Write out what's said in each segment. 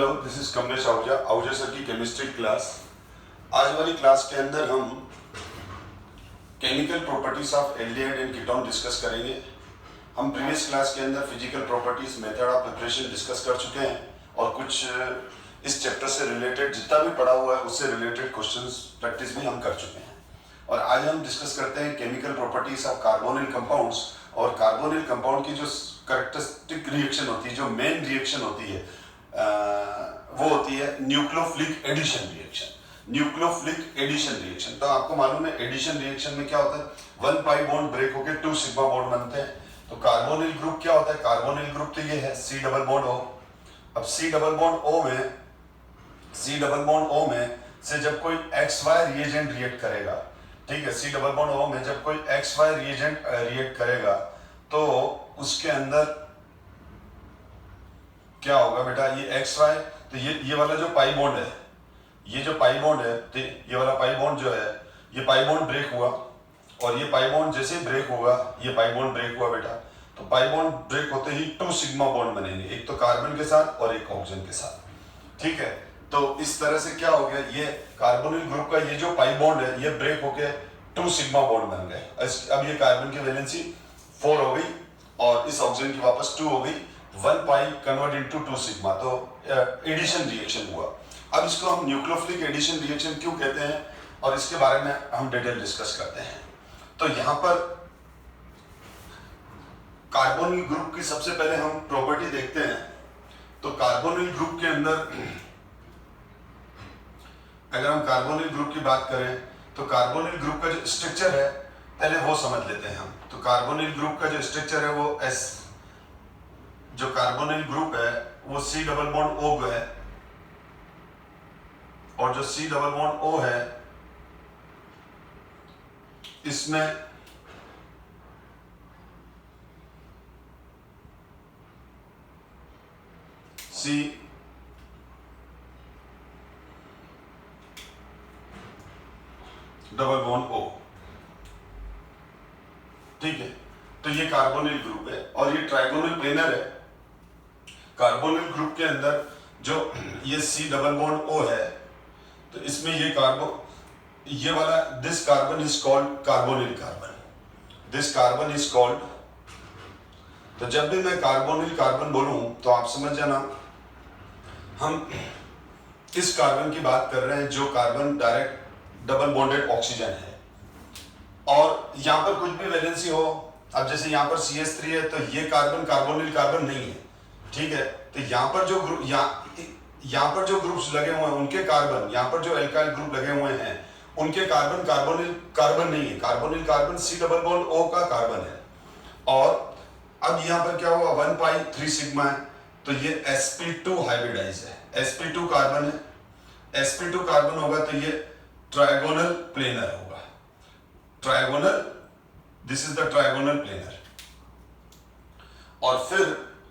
Hello, this is Kamlesh Ahuja sir की chemistry class. आज वाली क्लास के अंदर हम chemical properties of aldehyde and ketone discuss करेंगे। हम प्रीवियस क्लास के अंदर physical properties, method of preparation discuss कर चुके हैं और कुछ इस चैप्टर से रिलेटेड जितना भी पढ़ा हुआ है उससे रिलेटेड क्वेश्चंस प्रैक्टिस भी हम कर चुके हैं। और आज हम डिस्कस करते हैं chemical properties of carbonyl compounds. और कार्बोनिल कंपाउंड की जो कैरेक्टरिस्टिक रिएक्शन होती है, जो मेन रिएक्शन होती है, वो होती है nucleophilic addition reaction. Nucleophilic addition reaction, तो आपको मालूम है एडिशन रिएक्शन में क्या होता है, 1 पाई बॉन्ड ब्रेक होकर 2 सिग्मा बॉन्ड बनते हैं। तो कार्बोनिल ग्रुप क्या होता है, कार्बोनिल ग्रुप तो ये है C डबल बॉन्ड O। अब C डबल बॉन्ड O में से जब कोई XY रिएजेंट रिएक्ट करेगा, ठीक है, C डबल बॉन्ड O में जब कोई XY रिएजेंट रिएक्ट करेगा तो उसके अंदर क्या होगा बेटा, ये XY, तो ये वाला जो पाई बॉन्ड है, ये जो पाई बॉन्ड है, तो ये वाला पाई बॉन्ड जो है, ये पाई बॉन्ड ब्रेक हुआ और ये पाई बॉन्ड जैसे ब्रेक होगा, ये पाई बॉन्ड ब्रेक हुआ बेटा, तो पाई बॉन्ड ब्रेक होते ही 2 सिग्मा बॉन्ड बनेंगे, एक तो कार्बन के साथ और एक ऑक्सीजन के साथ। ठीक है, तो इस तरह से क्या हो गया, ये कार्बोनिल ग्रुप का ये जो पाई बॉन्ड है ये ब्रेक होके 2 सिग्मा बॉन्ड बन गए। अब ये कार्बन की वैलेंसी 4 हो गई और इस ऑक्सीजन की वापस 2 हो गई, 1 पाई कन्वर्ट इनटू 2 सिग्मा, तो एडिशन रिएक्शन हुआ। अब इसको हम न्यूक्लियोफिलिक एडिशन रिएक्शन क्यों कहते हैं और इसके बारे में हम डिटेल डिस्कस करते हैं। तो यहां पर कार्बोनिल ग्रुप की सबसे पहले हम प्रॉपर्टी देखते हैं। तो कार्बोनिल ग्रुप के अंदर अगर हम कार्बोनिल ग्रुप की बात करें तो कार्बोनिल ग्रुप का जो स्ट्रक्चर है पहले वो समझ लेते हैं हम। तो कार्बोनिल ग्रुप का जो स्ट्रक्चर है वो जो कार्बोनिल ग्रुप है वो C डबल बॉन्ड O है और जो C डबल बॉन्ड O है इसमें C डबल बॉन्ड O, ठीक है, तो ये कार्बोनिल ग्रुप है और ये ट्राइगोनल प्लेनर है। कार्बोनिल ग्रुप के अंदर जो ये C डबल बॉन्ड O है तो इसमें ये वाला this carbon is called carbonyl carbon, this carbon is called. तो जब भी मैं कार्बोनिल कार्बन बोलूं तो आप समझ जाना हम इस कार्बन की बात कर रहे हैं जो carbon direct double bonded oxygen है और यहां पर कुछ भी वैलेंसी हो। अब जैसे यहां पर CH3 है तो ये कार्बन कार्बोनिल कार्बन नहीं है, ठीक है, तो यहां पर जो ग्रुप यहाँ पर जो ग्रुप्स लगे हुए हैं उनके कार्बन, यहाँ पर जो एल्काइल ग्रुप लगे हुए हैं उनके कार्बन कार्बोनिल कार्बन नहीं है, carbonyl carbon C double bond O का कार्बन है। और अब यहाँ पर क्या हुआ, 1 पाई 3 सिग्मा है तो ये sp2 हाइब्रिडाइज है, sp2 कार्बन है, sp2 कार्बन होगा तो ये ट्राइगोनल प्लेनर होगा, trigonal, this is the trigonal planar. और फिर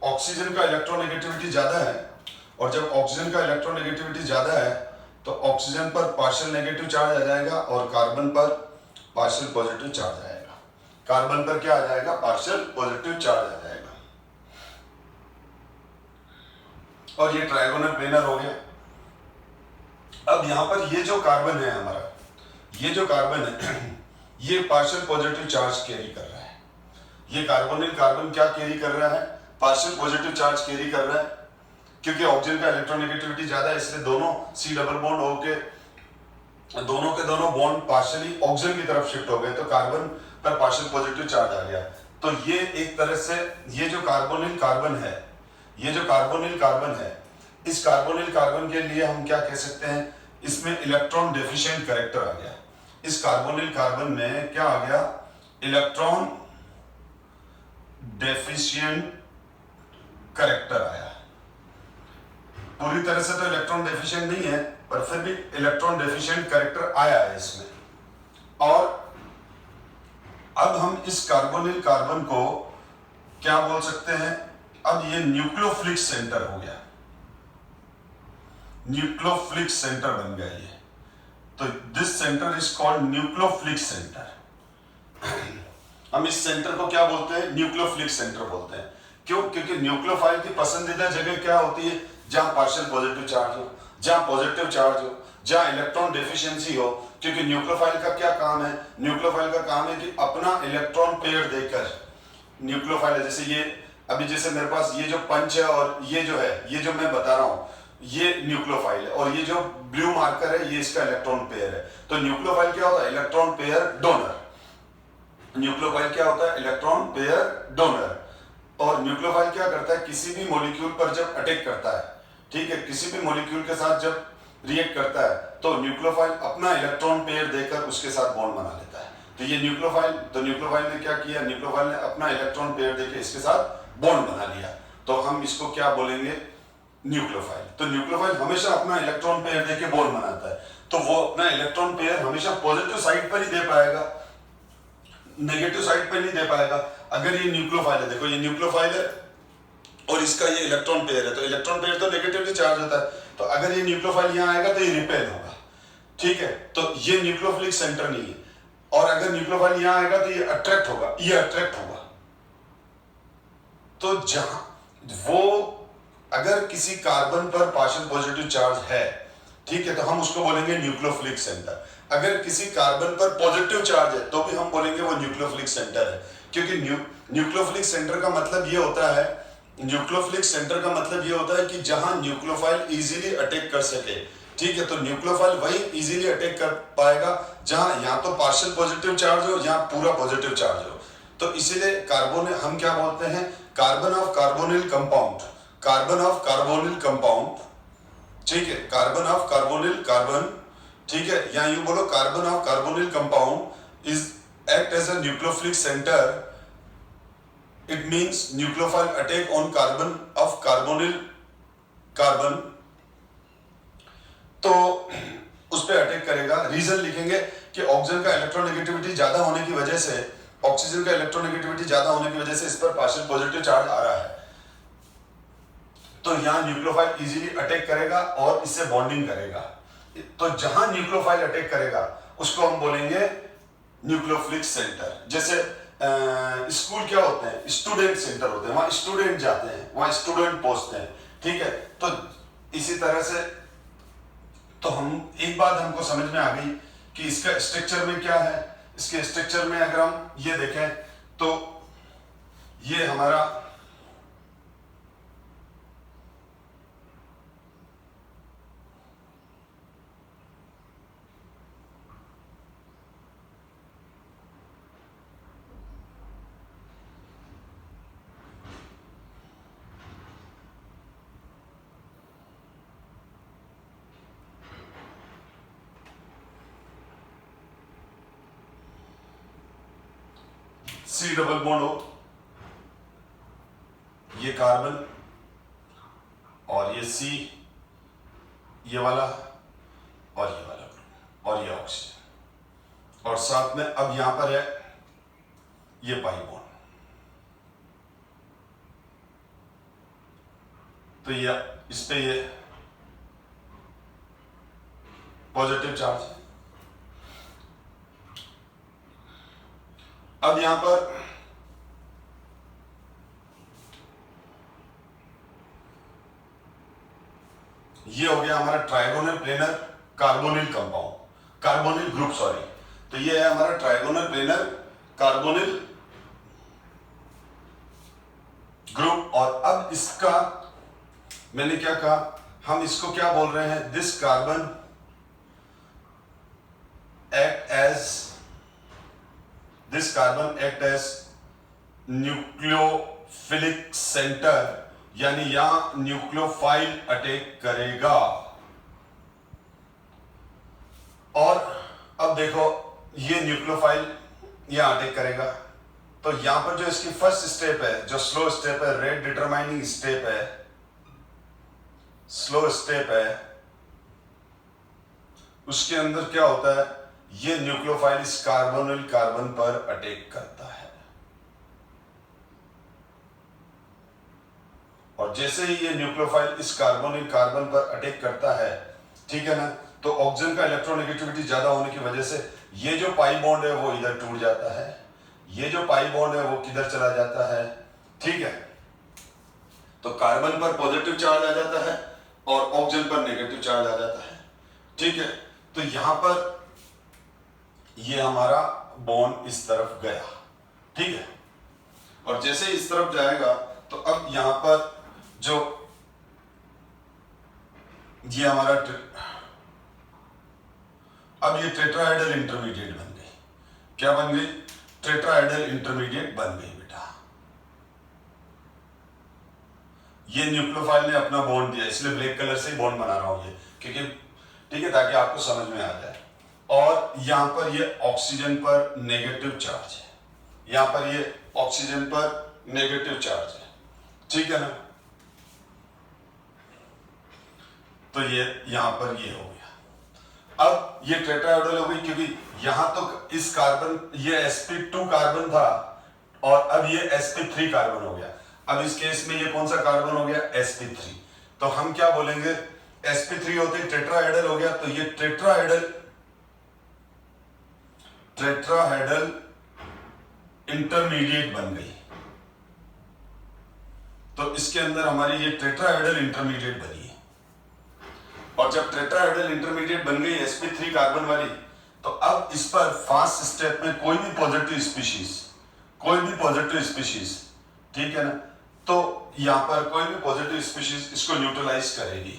ऑक्सीजन का इलेक्ट्रोनेगेटिविटी ज्यादा है और जब ऑक्सीजन का इलेक्ट्रोनेगेटिविटी ज्यादा है तो ऑक्सीजन पर पार्शियल नेगेटिव चार्ज आ जाएगा और कार्बन पर पार्शियल पॉजिटिव चार्ज आएगा। कार्बन पर क्या आ जाएगा, पार्शियल पॉजिटिव चार्ज आ जाएगा और ये ट्राइगोनल प्लेनर हो गया। अब यहां पर ये जो कार्बन है हमारा, ये जो कार्बन है ये पार्शियल पॉजिटिव चार्ज कैरी कर रहा है। ये कार्बोनिल कार्बन क्या कैरी कर रहा है, पार्शियल पॉजिटिव चार्ज कैरी कर रहा है क्योंकि ऑक्सीजन का इलेक्ट्रोनेगेटिविटी ज्यादा है, इसलिए दोनों C डबल बॉन्ड O के दोनों बॉन्ड पार्शियली ऑक्सीजन की तरफ शिफ्ट हो गए तो कार्बन पर पार्शियल पॉजिटिव चार्ज आ गया। तो ये एक तरह से ये जो कार्बोनिल कार्बन है, ये जो कार्बोनिल कार्बन है, इस कार्बोनिल कार्बन के लिए हम क्या कह सकते हैं, इसमें इलेक्ट्रॉन डेफिशिएंट कैरेक्टर आ गया। इस कार्बोनिल कार्बन में क्या आ गया, इलेक्ट्रॉन डेफिशिएंट कैरेक्टर आया। पूरी तरह से तो इलेक्ट्रॉन डेफिशिएंट नहीं है पर फिर भी इलेक्ट्रॉन डेफिशिएंट कैरेक्टर आया है इसमें। और अब हम इस कार्बोनिल कार्बन को क्या बोल सकते हैं, अब ये न्यूक्लियोफिलिक सेंटर हो गया, न्यूक्लियोफिलिक सेंटर बन गया ये। तो this centre is called nucleophilic centre. हम इस सेंटर को क्या बोलते हैं, न्यूक्लियोफिलिक सेंटर बोलते हैं। क्यों, क्योंकि न्यूक्लियोफाइल की पसंदीदा जगह क्या होती है, जहां पार्शियल पॉजिटिव चार्ज हो, जहां पॉजिटिव चार्ज हो, जहां इलेक्ट्रॉन डेफिशिएंसी हो। क्योंकि न्यूक्लियोफाइल का क्या काम है? न्यूक्लियोफाइल का काम है कि अपना इलेक्ट्रॉन पेयर देकर, न्यूक्लियोफाइल है जैसे ये, अभी जैसे मेरे पास ये जो पंच है और ये जो है, ये जो मैं बता रहा हूं, ये न्यूक्लियोफाइल है, और ये जो ब्लू मार्कर है ये इसका इलेक्ट्रॉन पेयर है। तो न्यूक्लियोफाइल क्या होता है? Electron pair donor. न्यूक्लियोफाइल क्या होता है? Electron pair donor. और न्यूक्लियोफाइल क्या करता है? किसी भी मॉलिक्यूल पर जब अटैक करता है, ठीक है, किसी भी मॉलिक्यूल के साथ जब रिएक्ट करता है, तो न्यूक्लियोफाइल अपना इलेक्ट्रॉन पेयर देकर उसके साथ बॉन्ड बना लेता है। तो ये न्यूक्लियोफाइल ने क्या किया? न्यूक्लियोफाइल ने अपना इलेक्ट्रॉन पेयर देकर इसके साथ बॉन्ड बना लिया। तो हम इसको क्या बोलेंगे? न्यूक्लियोफाइल। तो न्यूक्लियोफाइल हमेशा अपना इलेक्ट्रॉन पेयर देकर बॉन्ड बनाता है। तो वो अपना इलेक्ट्रॉन पेयर हमेशा पॉजिटिव साइड पर ही दे पाएगा, नेगेटिव साइड पर नहीं दे पाएगा। अगर ये न्यूक्लियोफाइल है, देखो ये न्यूक्लियोफाइल है और इसका ये इलेक्ट्रॉन पेयर है, तो इलेक्ट्रॉन पेयर तो नेगेटिवली चार्ज होता है, तो अगर ये न्यूक्लियोफाइल यहां आएगा तो ये रिपेल होगा, ठीक है। तो ये न्यूक्लियोफिलिक सेंटर नहीं है। और अगर न्यूक्लियोफाइल यहां आएगा तो ये अट्रैक्ट होगा, ये अट्रैक्ट होगा। तो जहां वो, अगर किसी कार्बन पर पार्शियल पॉजिटिव चार्ज है, ठीक है, तो हम उसको बोलेंगे न्यूक्लियोफिलिक सेंटर। अगर किसी कार्बन पर पॉजिटिव चार्ज है तो भी हम बोलेंगे वो न्यूक्लियोफिलिक सेंटर है। क्योंकि न्यूक्लियोफिलिक सेंटर का मतलब ये होता है, न्यूक्लियोफिलिक सेंटर का मतलब ये होता है कि जहां न्यूक्लियोफाइल इजीली अटैक कर सके, ठीक है। तो न्यूक्लियोफाइल वही इजीली अटैक कर पाएगा जहां या तो पार्शियल पॉजिटिव चार्ज हो या पूरा पॉजिटिव चार्ज हो। तो इसीलिए कार्बन हम क्या बोलते हैं? Carbon of carbonyl compound, carbon of carbonyl compound, ठीक है, कार्बन ऑफ कार्बोनिल कार्बन, ठीक है, या यूं बोलो carbon of carbonyl compound is act as a nucleophilic centre. It means nucleophile attack on carbon of carbonyl carbon, तो उस पर अटैक करेगा। रीजन लिखेंगे कि ऑक्सीजन का इलेक्ट्रोनेगेटिविटी ज्यादा होने की वजह से, ऑक्सीजन का इलेक्ट्रोनेगेटिविटी ज्यादा होने की वजह से इस पर पार्शियल पॉजिटिव चार्ज आ रहा है। तो यहां न्यूक्लियोफाइल इजीली अटैक करेगा और इससे बॉन्डिंग करेगा। तो जहां न्यूक्लियोफाइल अटैक करेगा उसको हम बोलेंगे न्यूक्लियोफिलिक सेंटर। जैसे स्कूल क्या होते हैं? स्टूडेंट सेंटर होते हैं, वहां स्टूडेंट जाते हैं, वहां स्टूडेंट पहुंचते हैं, ठीक है। तो इसी तरह से, तो हम एक बात हमको समझ में आ गई कि इसका स्ट्रक्चर में क्या है। इसके स्ट्रक्चर में अगर हम ये देखें तो ये हमारा C डबल बॉन्ड हो, ये कार्बन और ये C, ये वाला और ये वाला ग्रुप और ये ऑक्सीजन, और साथ में अब यहां पर है ये पाई बॉन्ड। तो ये इस पे ये पॉजिटिव चार्ज है। अब यहां पर ये हो गया हमारा trigonal planar carbonyl compound, carbonyl group, sorry. तो ये है हमारा ट्राइगोनल प्लेनर कार्बोनिल ग्रुप। और अब इसका मैंने क्या कहा, हम इसको क्या बोल रहे हैं? This carbon act as nucleophilic centre, यानी यहां न्यूक्लियोफाइल अटैक करेगा। और अब देखो ये न्यूक्लियोफाइल यहां अटैक करेगा, तो यहां पर जो इसकी फर्स्ट स्टेप है, जो स्लो स्टेप है, रेट डिटरमाइनिंग स्टेप है, स्लो स्टेप है, उसके अंदर क्या होता है? ये न्यूक्लियोफाइल इस कार्बोनिल कार्बन पर अटैक करता है, और जैसे ही ये न्यूक्लियोफाइल इस कार्बोनिल कार्बन पर अटैक करता है, ठीक है ना, तो ऑक्सीजन का इलेक्ट्रोनेगेटिविटी ज्यादा होने की वजह से ये जो पाई बॉन्ड है वो इधर टूट जाता है, ये जो पाई बॉन्ड है वो किधर चला जाता है, ठीक है। तो कार्बन पर पॉजिटिव चार्ज आ जाता है और ऑक्सीजन पर नेगेटिव चार्ज आ जाता है। ठीक है, तो यहां पर ये हमारा बॉन्ड इस तरफ गया। ठीक है, और जैसे इस तरफ जाएगा तो अब यहां पर जो ये हमारा अब ये टेट्राहेड्रल इंटरमीडिएट बन गई। क्या बन गई? टेट्राहेड्रल इंटरमीडिएट बन गई बेटा। ये न्यूक्लियोफाइल ने अपना बॉन्ड दिया, इसलिए ब्लैक कलर से ही बॉन्ड बना रहा हूं ये, क्योंकि ठीक है, ताकि आपको समझ में आ जाए। और यहां पर ये ऑक्सीजन पर नेगेटिव चार्ज है, यहां पर ये ऑक्सीजन पर नेगेटिव चार्ज है। ठीक है ना, तो ये यहां पर ये हो गया। अब ये टेट्राहेड्रल हो गई, क्योंकि यहां तो इस कार्बन ये sp2 कार्बन था और अब ये sp3 कार्बन हो गया। अब इस केस में ये कौन सा कार्बन हो गया? sp3। तो हम क्या बोलेंगे? sp3 होते टेट्राहेड्रल हो गया, तो ये टेट्राहेड्रल इंटरमीडिएट बन गई। तो इसके अंदर हमारी ये टेट्राहेड्रल इंटरमीडिएट बनी है। और जब टेट्राहेड्रल इंटरमीडिएट बन गई sp3 कार्बन वाली, तो अब इस पर फर्स्ट स्टेप में कोई भी पॉजिटिव स्पीशीज, ठीक है ना, तो यहां पर कोई भी पॉजिटिव स्पीशीज इसको न्यूट्रलाइज करेगी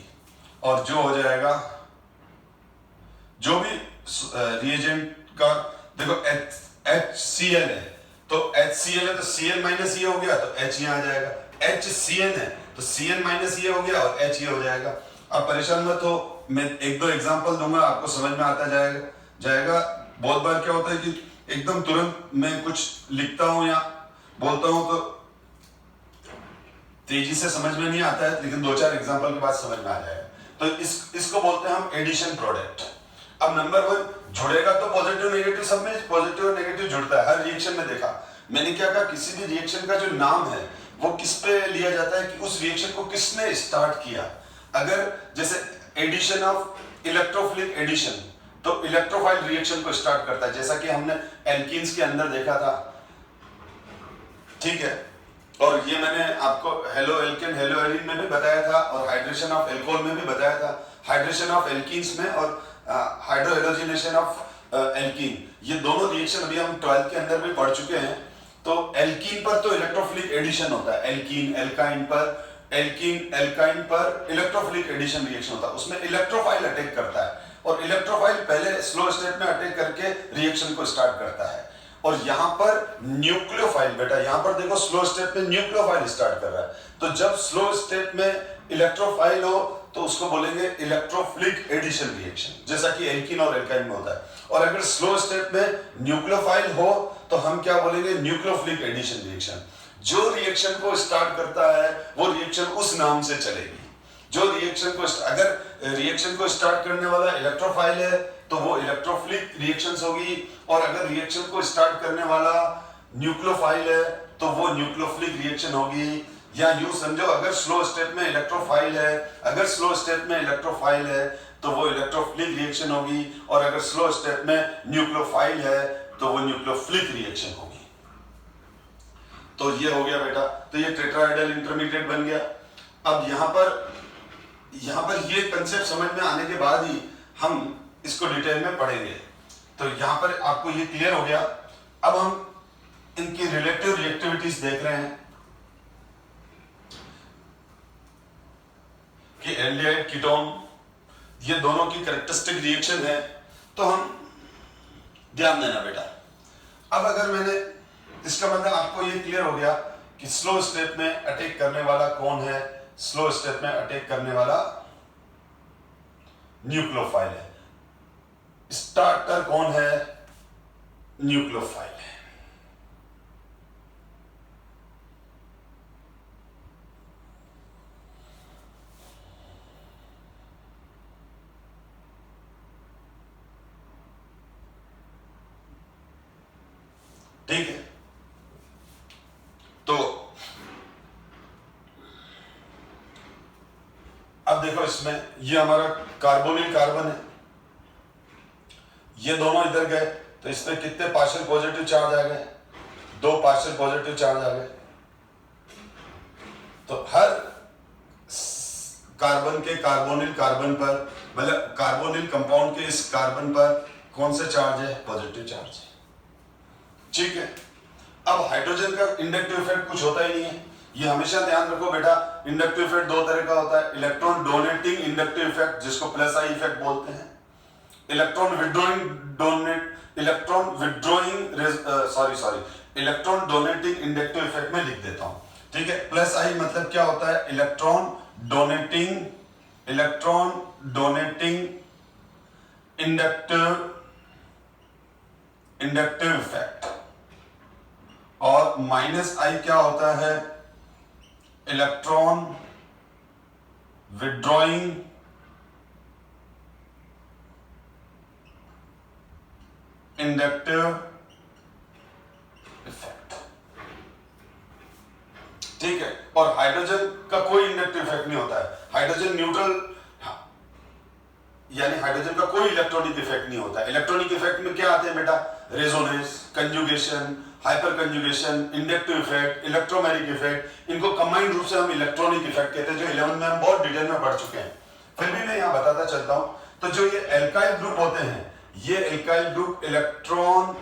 और जो हो जाएगा, जो भी रिएजेंट का, देखो HCl है तो HCl है तो Cl माइनस ये हो गया तो H यहाँ आ जाएगा, HCN है तो Cn माइनस ये हो गया और H ये हो जाएगा। अब परेशान मत हो, मैं एक दो एग्जांपल दूंगा, आपको समझ में आता जाएगा। बहुत बार क्या होता है कि एकदम तुरंत मैं कुछ लिखता हूं या बोलता हूं तो तेजी से समझ में नहीं आता है, लेकिन दो चार एग्जांपल के बाद समझ में आ जाएगा। तो इसको बोलते हैं हम एडिशन प्रोडक्ट। अब नंबर 1 जुड़ेगा तो पॉजिटिव नेगेटिव, सब में पॉजिटिव और नेगेटिव जुड़ता है हर रिएक्शन में। देखा मैंने क्या कहा, किसी भी रिएक्शन का जो नाम है वो किस पे लिया जाता है कि उस रिएक्शन को किसने स्टार्ट किया। अगर जैसे एडिशन ऑफ इलेक्ट्रोफिलिक एडिशन, तो इलेक्ट्रोफाइल रिएक्शन को स्टार्ट करता है, जैसा कि हमने एल्कीन्स के अंदर देखा था। ठीक है, और ये मैंने आपको हेलो एल्केन हेलो एरीन में भी बताया था और हाइड्रेशन ऑफ एल्कोहल में भी बताया था। हाइड्रेशन ऑफ एल्कीन्स में और हाइड्रोहेलोजिनेशन ऑफ एल्कीन, ये दोनों रिएक्शन अभी हम 12th के अंदर भी पढ़ चुके हैं। तो एल्कीन पर तो इलेक्ट्रोफिलिक एडिशन होता है, एल्कीन एल्काइन पर इलेक्ट्रोफिलिक एडिशन रिएक्शन होता है, उसमें इलेक्ट्रोफाइल अटैक करता है और इलेक्ट्रोफाइल पहले स्लो स्टेट में अटैक करके रिएक्शन को स्टार्ट करता है। और यहां पर न्यूक्लियोफाइल, बेटा यहां पर देखो स्लो स्टेट में न्यूक्लियोफाइल स्टार्ट कर रहा है, तो जब स्लो स्टेट में इलेक्ट्रोफाइल हो तो उसको बोलेंगे इलेक्ट्रोफिलिक एडिशन रिएक्शन, जैसा कि एल्कीन और एल्काइन में होता है। और अगर स्लो स्टेट में न्यूक्लियोफाइल हो तो हम क्या बोलेंगे? Nucleophilic addition reaction. जो रिएक्शन को स्टार्ट करता है वो रिएक्शन उस नाम से चलेगी। जो रिएक्शन को, अगर रिएक्शन को स्टार्ट करने वाला इलेक्ट्रोफाइल है तो वो इलेक्ट्रोफिलिक रिएक्शंस होगी, और अगर रिएक्शन को स्टार्ट करने वाला न्यूक्लियोफाइल है तो वो न्यूक्लियोफिलिक रिएक्शन होगी। या यूं समझो, अगर स्लो स्टेट में इलेक्ट्रोफाइल है तो वो इलेक्ट्रोफिलिक रिएक्शन होगी, और अगर स्लो स्टेट में न्यूक्लियोफाइल है तो वो न्यूक्लियोफिलिक रिएक्शन होगी। तो ये हो गया बेटा, तो ये टेट्राहेड्रल इंटरमीडिएट बन गया। अब यहां पर ये कंसेप्ट समझ में आने के बाद ही हम इसको डिटेल में पढ़ेंगे। तो यहां पर आपको ये क्लियर हो गया। अब हम इनकी रिलेटिव रिएक्टिविटीज देख रहे हैं कि एल्डिहाइड कीटोन, ये दोनों की कैरेक्टरिस्टिक रिएक्शन है। तो हम ध्यान देना बेटा। अब अगर मैंने, इसका मतलब आपको ये क्लियर हो गया कि स्लो स्टेट में अटैक करने वाला कौन है? स्लो स्टेट में अटैक करने वाला न्यूक्लियोफाइल है। स्टार्टर कौन है? न्यूक्लियोफाइल है। ठीक है, तो अब देखो इसमें ये हमारा कार्बोनिल कार्बन है, ये दोनों इधर गए तो इसमें कितने पार्शियल पॉजिटिव चार्ज आ गए? 2 पार्शियल पॉजिटिव चार्ज आ गए। तो हर कार्बन के कार्बोनिल कार्बन पर, मतलब कार्बोनिल कंपाउंड के इस कार्बन पर कौन सा चार्ज है? पॉजिटिव चार्ज है। ठीक है, अब हाइड्रोजन का इंडक्टिव इफेक्ट कुछ होता ही नहीं है। ये हमेशा ध्यान रखो बेटा, इंडक्टिव इफेक्ट दो तरह का होता है, इलेक्ट्रॉन डोनेटिंग इंडक्टिव इफेक्ट जिसको प्लस आई इफेक्ट बोलते हैं, इलेक्ट्रॉन डोनेटिंग इंडक्टिव इफेक्ट में लिख देता हूं। ठीक है, प्लस आई मतलब क्या होता है? इलेक्ट्रॉन डोनेटिंग इंडक्टिव इफेक्ट, और माइनस आई क्या होता है? Electron withdrawing inductive effect. ठीक है, और हाइड्रोजन का कोई इंडक्टिव इफेक्ट नहीं होता है, हाइड्रोजन न्यूट्रल, यानी हाइड्रोजन का कोई इलेक्ट्रॉनिक इफेक्ट नहीं होता है। इलेक्ट्रॉनिक इफेक्ट में क्या आते हैं बेटा? Resonance, conjugation, hyper conjugation, inductive effect, electromagnetic effect, इनको कंबाइंड रूप से हम इलेक्ट्रॉनिक इफेक्ट कहते हैं, जो 11 में हम बहुत डिटेल में पढ़ चुके हैं। फिर भी मैं यहां बताता चलता हूं। तो जो ये एल्काइल ग्रुप होते हैं, ये एल्काइल ग्रुप इलेक्ट्रॉन,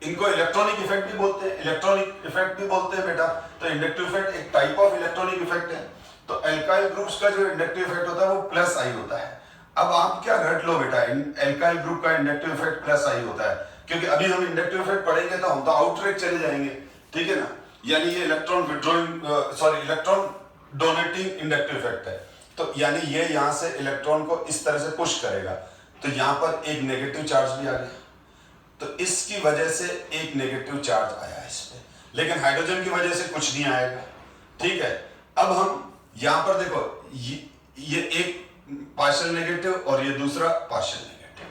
इनको इलेक्ट्रॉनिक इफेक्ट भी बोलते हैं, इलेक्ट्रॉनिक इफेक्ट भी बोलते हैं बेटा। तो इंडक्टिव इफेक्ट एक टाइप ऑफ इलेक्ट्रॉनिक इफेक्ट है। तो एल्काइल ग्रुप्स का जो इंडक्टिव इफेक्ट होता है वो प्लस आई होता है। अब आप क्या रट लो बेटा, एल्काइल ग्रुप का इंडक्टिव इफेक्ट प्लस आई होता है, क्योंकि अभी हम इंडक्टिव इफेक्ट पढ़ेंगे तो हम तो आउटरेट चले जाएंगे। ठीक है ना, यानी ये इलेक्ट्रॉन डोनेटिंग इंडक्टिव इफेक्ट है। तो यानी ये यहां से इलेक्ट्रॉन को इस तरह से पुश करेगा, तो यहां पर एक नेगेटिव चार्ज भी आ गया, तो इसकी वजह से एक नेगेटिव चार्ज आया इस पे, लेकिन हाइड्रोजन की वजह से कुछ नहीं आएगा। ठीक है, अब हम यहां पर देखो, ये एक पार्शियल नेगेटिव और ये दूसरा पार्शियल नेगेटिव।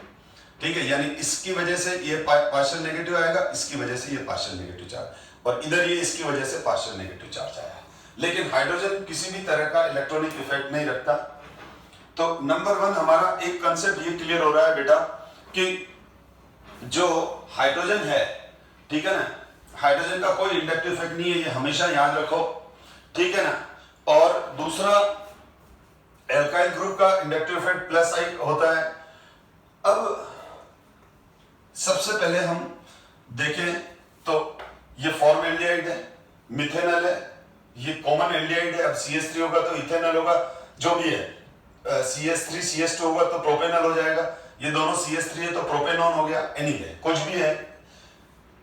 ठीक है, यानी इसकी वजह से ये पार्शियल नेगेटिव आएगा, इसकी वजह से ये पार्शियल नेगेटिव चार्ज, और इधर ये इसकी वजह से पार्शियल नेगेटिव चार्ज आया। लेकिन हाइड्रोजन किसी भी तरह का इलेक्ट्रॉनिक इफेक्ट नहीं रखता। तो नंबर 1 हमारा एक कंसेप्ट ये क्लियर हो रहा है बेटा कि जो हाइड्रोजन है, ठीक है ना, हाइड्रोजन का कोई इंडक्टिव इफेक्ट नहीं है, ये हमेशा याद रखो। ठीक है ना, और दूसरा एल्काइल ग्रुप का इंडक्टिव इफेक्ट प्लस आई होता है। अब सबसे पहले हम देखें तो ये फॉर्मल्डिहाइड है, मिथेनॉल है, ये कॉमन एल्डिहाइड है। अब CH3 होगा तो इथेनॉल होगा, जो भी है, CH3 CH2 होगा तो प्रोपेनॉल हो जाएगा, ये दोनों CH3 है तो प्रोपेनॉन हो गया। एनीवे कुछ भी है,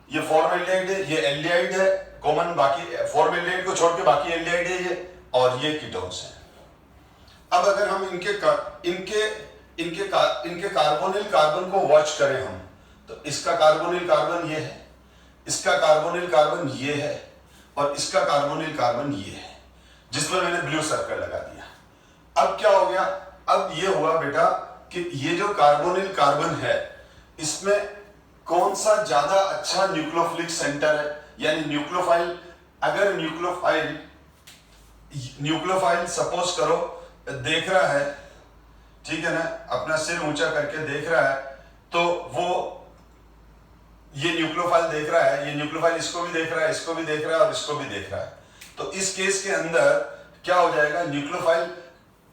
ये फॉर्मल्डिहाइड है, ये एल्डिहाइड है, कॉमन, बाकी फॉर्मल्डिहाइड को छोड़ के बाकी एल्डिहाइड है ये, और ये कीटोन्स है। अब अगर हम इनके कार्बोनिल कार्बन को वॉच करें हम, तो इसका कार्बोनिल कार्बन ये है, इसका कार्बोनिल कार्बन ये है, और इसका कार्बोनिल कार्बन ये है, जिसमें मैंने ब्लू सर्कल लगा दिया। अब क्या हो गया? अब ये हुआ बेटा कि ये जो कार्बोनिल कार्बन है, इसमें कौन सा ज्यादा अच्छा न्यूक्लियोफिलिक सेंटर है, यानी न्यूक्लियोफाइल, अगर न्यूक्लियोफाइल सपोज करो देख रहा है, ठीक है ना, अपना सिर ऊंचा करके देख रहा है, तो वो ये न्यूक्लियोफाइल देख रहा है, ये न्यूक्लियोफाइल इसको भी देख रहा है, इसको भी देख रहा है, और इसको भी देख रहा है। तो इस केस के अंदर क्या हो जाएगा? न्यूक्लियोफाइल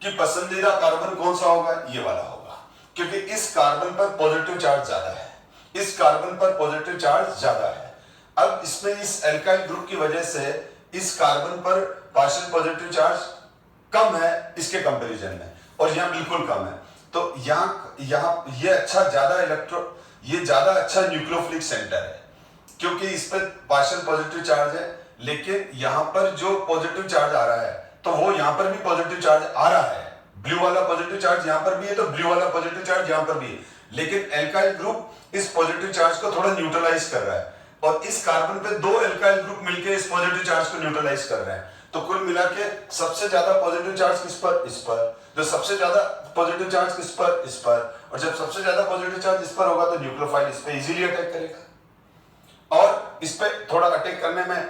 की पसंदीदा कार्बन कौन सा होगा? ये वाला होगा, क्योंकि इस कार्बन पर पॉजिटिव चार्ज ज्यादा है, इस कार्बन पर पॉजिटिव चार्ज ज्यादा है। अब इसमें इस एल्काइल ग्रुप की वजह से इस कार्बन पर पार्शियल पॉजिटिव चार्ज कम है इसके कंपैरिजन में, और यहां बिल्कुल कम है। तो यहां ये ज्यादा अच्छा न्यूक्लियोफिलिक सेंटर है, क्योंकि इस पर पार्शियल पॉजिटिव चार्ज है, लेकिन यहां पर जो पॉजिटिव चार्ज आ रहा है, तो वो यहां पर भी पॉजिटिव चार्ज आ रहा है। ब्लू वाला पॉजिटिव चार्ज यहां पर भी है, तो ब्लू वाला पॉजिटिव चार्ज यहां पर भी है, लेकिन एल्काइल ग्रुप इस पॉजिटिव चार्ज को थोड़ा न्यूट्रलाइज कर रहा है, और इस कार्बन पे दो एल्काइल ग्रुप मिलकर इस पॉजिटिव चार्ज को न्यूट्रलाइज कर रहे हैं। तो कुल मिला के सबसे ज्यादा पॉजिटिव चार्ज किस पर? इस पर। जो सबसे ज्यादा पॉजिटिव चार्ज किस पर? इस पर। और जब सबसे ज्यादा पॉजिटिव चार्ज इस पर होगा तो न्यूक्लियोफाइल इस पे इजीली अटैक करेगा, और इस पे थोड़ा अटैक करने में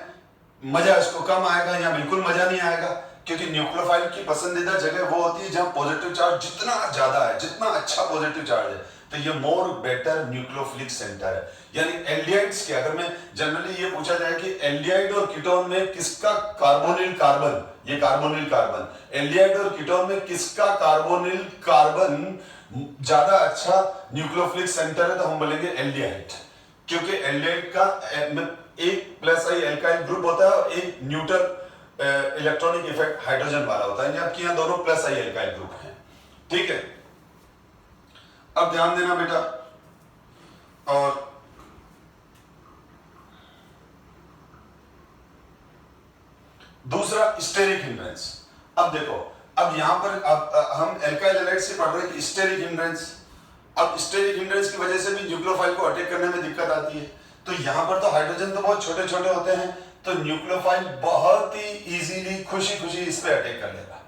मजा इसको कम आएगा या बिल्कुल मजा नहीं आएगा, क्योंकि न्यूक्लियोफाइल की पसंदीदा जगह वो होती है जहां पॉजिटिव चार्ज जितना ज्यादा है, जितना अच्छा पॉजिटिव चार्ज है, तो ये मोर बेटर न्यूक्लियोफिलिक सेंटर है। यानी एल्डिहाइड्स के, अगर मैं जनरली ये पूछा जाए कि एल्डिहाइड और कीटोन में किसका कार्बोनिल कार्बन, ये कार्बोनिल कार्बन, एल्डिहाइड और कीटोन में किसका कार्बोनिल कार्बन ज्यादा अच्छा न्यूक्लियोफिलिक सेंटर है, तो हम बोलेंगे एल्डिहाइड। क्योंकि एल्डिहाइड का एक प्लस आई एल्काइल ग्रुप होता है और एक न्यूट्रल इलेक्ट्रॉनिक इफेक्ट हाइड्रोजन वाला होता है, जबकि यहां दोनों प्लस आई एल्काइल ग्रुप हैं। ठीक है, अब ध्यान देना बेटा। और दूसरा स्टेरिक हिंड्रेंस। अब देखो, अब यहां पर अब हम एल्काइल हैलाइड से पढ़ रहे हैं स्टेरिक हिंड्रेंस। अब स्टेरिक हिंड्रेंस की वजह से भी न्यूक्लियोफाइल को अटैक करने में दिक्कत आती है। तो यहां पर तो हाइड्रोजन तो बहुत छोटे छोटे होते हैं, तो न्यूक्लियोफाइल बहुत ही इजीली खुशी खुशी इस पे अटैक कर लेगा।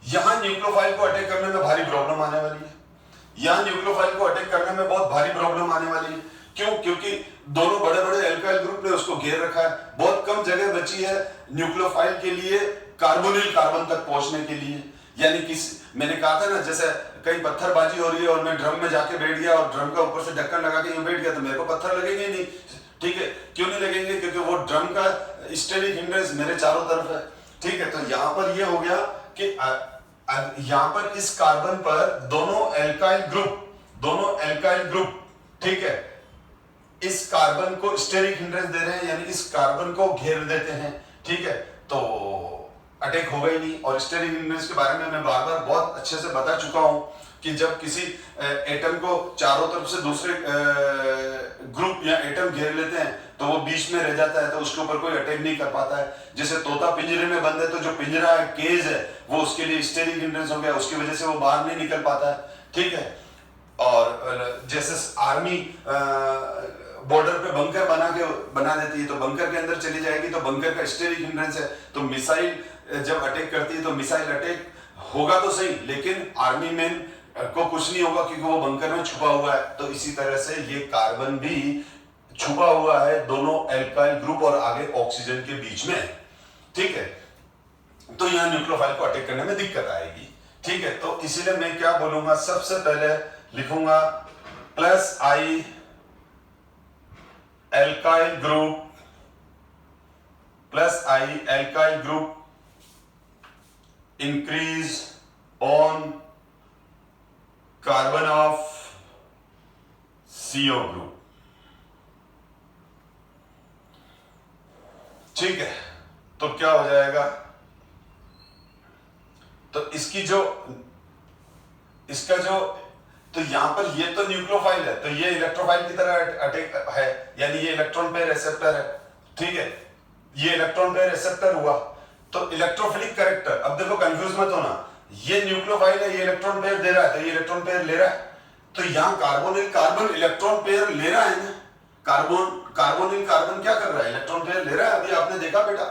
यहां न्यूक्लियोफाइल को अटैक करने में भारी प्रॉब्लम आने वाली है, यहां न्यूक्लियोफाइल को अटैक करने में बहुत भारी प्रॉब्लम आने वाली है। क्यों? क्योंकि दोनों बड़े बड़े एल्काइल ग्रुप ने उसको घेर रखा है, बहुत कम जगह बची है न्यूक्लियोफाइल के लिए कार्बोनिल कार्बन तक पहुंचने के लिए। यानी कि मैंने कहा था ना, जैसे कहीं पत्थरबाजी हो रही है और मैं ड्रम में जाके बैठ गया और ड्रम का ऊपर से ढक्कन लगा के यूं बैठ गया, तो मेरे को पत्थर लगेंगे नहीं। ठीक है, क्यों नहीं लगेंगे? क्योंकि वो ड्रम का स्टेरिक हिंड्रेंस मेरे चारों तरफ है। ठीक है, तो यहां पर ये हो गया कि यहां पर इस कार्बन पर दोनों एल्काइल ग्रुप, ठीक है, इस कार्बन को स्टेरिक हिंड्रेंस दे रहे हैं, यानी इस कार्बन को घेर देते हैं। ठीक है, तो अटैक होगा ही नहीं। और स्टेरिक हिंड्रेंस के बारे में मैं बार बार बहुत अच्छे से बता चुका हूं कि जब किसी एटम को चारों तरफ से दूसरे ग्रुप या एटम घेर लेते हैं तो वो बीच में रह जाता है, तो उसके ऊपर कोई अटैक नहीं कर पाता है। जैसे तोता पिंजरे में बंद है, तो जो पिंजरा है, केज है, वो उसके लिए स्टेरिक हिंड्रेंस हो गया, उसकी वजह से वो बाहर नहीं निकल पाता है। ठीक है, और जैसे आर्मी बॉर्डर पे बंकर बना देती है, तो बंकर के अंदर चली जाएगी, तो बंकर का स्टेरिक हिंड्रेंस है, तो मिसाइल जब अटैक करती है तो मिसाइल अटैक होगा तो सही, लेकिन आर्मी मैन को कुछ नहीं होगा क्योंकि वो बंकर में छुपा हुआ है। तो इसी तरह से ये कार्बन भी छुपा हुआ है दोनों एल्काइल ग्रुप और आगे ऑक्सीजन के बीच में। ठीक है, तो यहां न्यूक्लियोफाइल को अटैक करने में दिक्कत आएगी। ठीक है, तो इसीलिए मैं क्या बोलूंगा, सबसे पहले लिखूंगा plus I alkyl group increase on carbon of CO group. ठीक है, तो क्या हो जाएगा, तो तो यहां पर ये तो न्यूक्लियोफाइल है, तो ये इलेक्ट्रोफाइल की तरह अटैक है, यानी ये इलेक्ट्रॉन पेयर रिसेप्टर है। ठीक है, ये इलेक्ट्रॉन पेयर रिसेप्टर हुआ, तो इलेक्ट्रोफिलिक कैरेक्टर। अब देखो, कंफ्यूज मत होना, ये न्यूक्लियोफाइल है, ये इलेक्ट्रॉन पेयर दे रहा है, तो ये इलेक्ट्रॉन पेयर ले रहा है, तो यहां कार्बोनिल कार्बन इलेक्ट्रॉन पेयर ले रहा है ना। कार्बोनिल कार्बन क्या कर रहा है? इलेक्ट्रॉन पेयर ले रहा है, अभी आपने देखा बेटा।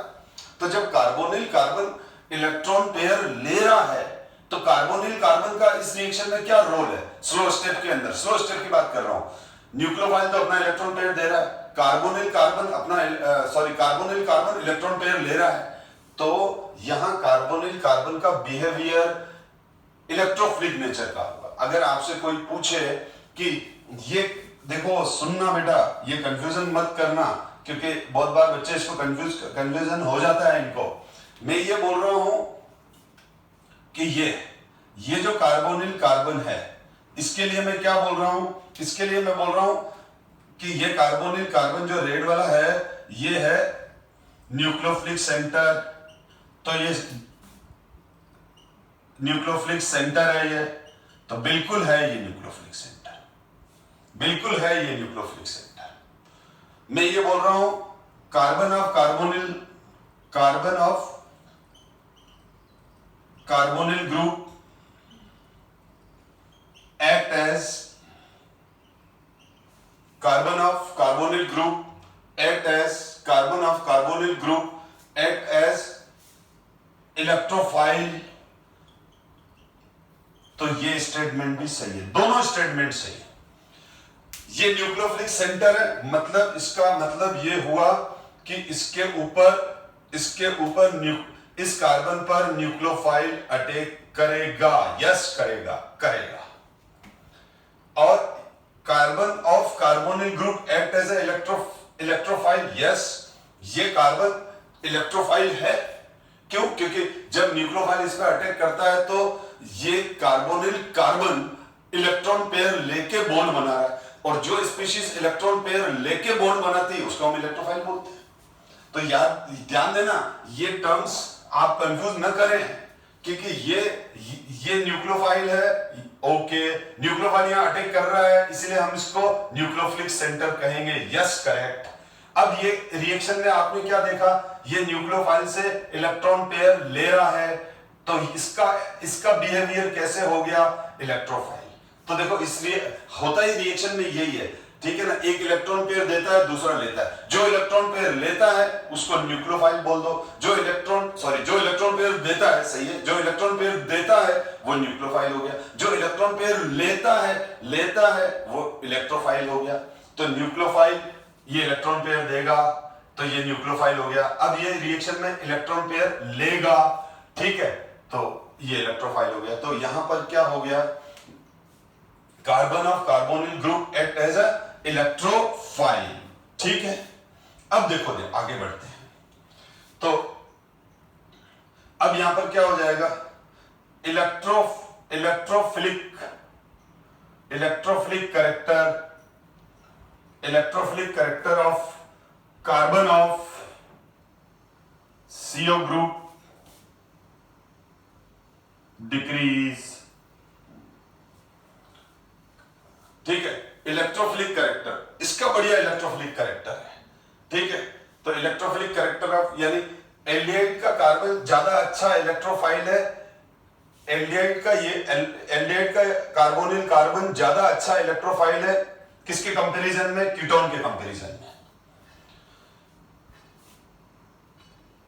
तो जब कार्बोनिल कार्बन इलेक्ट्रॉन पेयर ले रहा है, तो कार्बोनिल कार्बन का इस रिएक्शन में क्या रोल है? स्लो स्टेप के अंदर, स्लो स्टेप की बात कर रहा हूं। न्यूक्लियोफाइल तो अपना इलेक्ट्रॉन पेयर दे रहा है, कार्बोनिल कार्बन इलेक्ट्रॉन पेयर ले रहा है, तो यहां कार्बोनिल कार्बन का बिहेवियर इलेक्ट्रोफिलिक नेचर का होगा। अगर आपसे कोई पूछे कि ये देखो, सुनना बेटा, ये कंफ्यूजन मत करना, क्योंकि बहुत बार बच्चे इसको कंफ्यूजन हो जाता है इनको। मैं ये बोल रहा हूं कि ये जो कार्बोनिल कार्बन है, इसके लिए मैं क्या बोल रहा हूं? इसके लिए मैं बोल रहा हूं कि ये कार्बोनिल कार्बन जो रेड वाला है, ये है न्यूक्लियोफिलिक सेंटर। तो ये न्यूक्लियोफिलिक सेंटर है, ये तो बिल्कुल है, ये न्यूक्लियोफिलिक सेंटर बिल्कुल है, ये न्यूक्लियोफिलिक सेंटर। मैं ये बोल रहा हूं carbon of carbonyl group act as carbon of carbonyl group act as electrophile. तो ये स्टेटमेंट भी सही है, दोनों स्टेटमेंट सही है। ये न्यूक्लियोफिलिक सेंटर है, मतलब इसका मतलब ये हुआ कि इसके ऊपर इस कार्बन पर न्यूक्लियोफाइल अटैक करेगा, यस करेगा, करेगा। और carbon of carbonyl group act as a electrophile, yes, ये कार्बन इलेक्ट्रोफाइल है। क्यों? क्योंकि जब न्यूक्लियोफाइल इस पर अटैक करता है तो ये कार्बोनिल कार्बन इलेक्ट्रॉन पेयर लेके बॉन्ड बना रहा है, और जो स्पीशीज इलेक्ट्रॉन पेयर लेके बॉन्ड बनाती है उसको हम इलेक्ट्रोफाइल बोलते हैं। तो याद ध्यान देना, ये टर्म्स आप कंफ्यूज न करें, क्योंकि ये न्यूक्लियोफाइल है, ओके, न्यूक्लियोफाइल यहां अटैक कर रहा है, इसलिए हम इसको न्यूक्लियोफिलिक सेंटर कहेंगे, यस करेक्ट। अब ये रिएक्शन में आपने क्या देखा, ये न्यूक्लियोफाइल से इलेक्ट्रॉन पेयर ले रहा है, तो इसका बिहेवियर कैसे हो गया, इलेक्ट्रोफाइल। तो देखो, इसलिए होता ही रिएक्शन में यही है, ठीक है ना, एक इलेक्ट्रॉन पेयर देता है, दूसरा लेता है, जो इलेक्ट्रॉन पेयर लेता है उसको न्यूक्लियोफाइल बोल दो, जो इलेक्ट्रॉन पेयर देता है, सही है, जो इलेक्ट्रॉन पेयर देता है वो न्यूक्लियोफाइल हो गया, जो इलेक्ट्रॉन पेयर लेता है वो इलेक्ट्रोफाइल हो गया। तो न्यूक्लियोफाइल ये इलेक्ट्रॉन पेयर देगा तो ये न्यूक्लियोफाइल हो गया। अब ये रिएक्शन में इलेक्ट्रॉन पेयर लेगा, ठीक है, तो ये इलेक्ट्रोफाइल हो गया। तो यहां पर क्या हो गया, carbon of carbonyl group act as a electrophile, ठीक है। अब देखो आगे बढ़ते हैं, तो अब यहां पर क्या हो जाएगा, electrophilic character of carbon of CO group decrease, ठीक है, इलेक्ट्रोफिलिक कैरेक्टर, इसका बढ़िया इलेक्ट्रोफिलिक कैरेक्टर है, ठीक है। तो इलेक्ट्रोफिलिक कैरेक्टर ऑफ, यानी एल्डिहाइड का कार्बन ज्यादा अच्छा इलेक्ट्रोफाइल है, एल्डिहाइड का कार्बोनिल कार्बन ज्यादा अच्छा इलेक्ट्रोफाइल है, किसके कंपैरिजन में, कीटोन के कंपैरिजन में।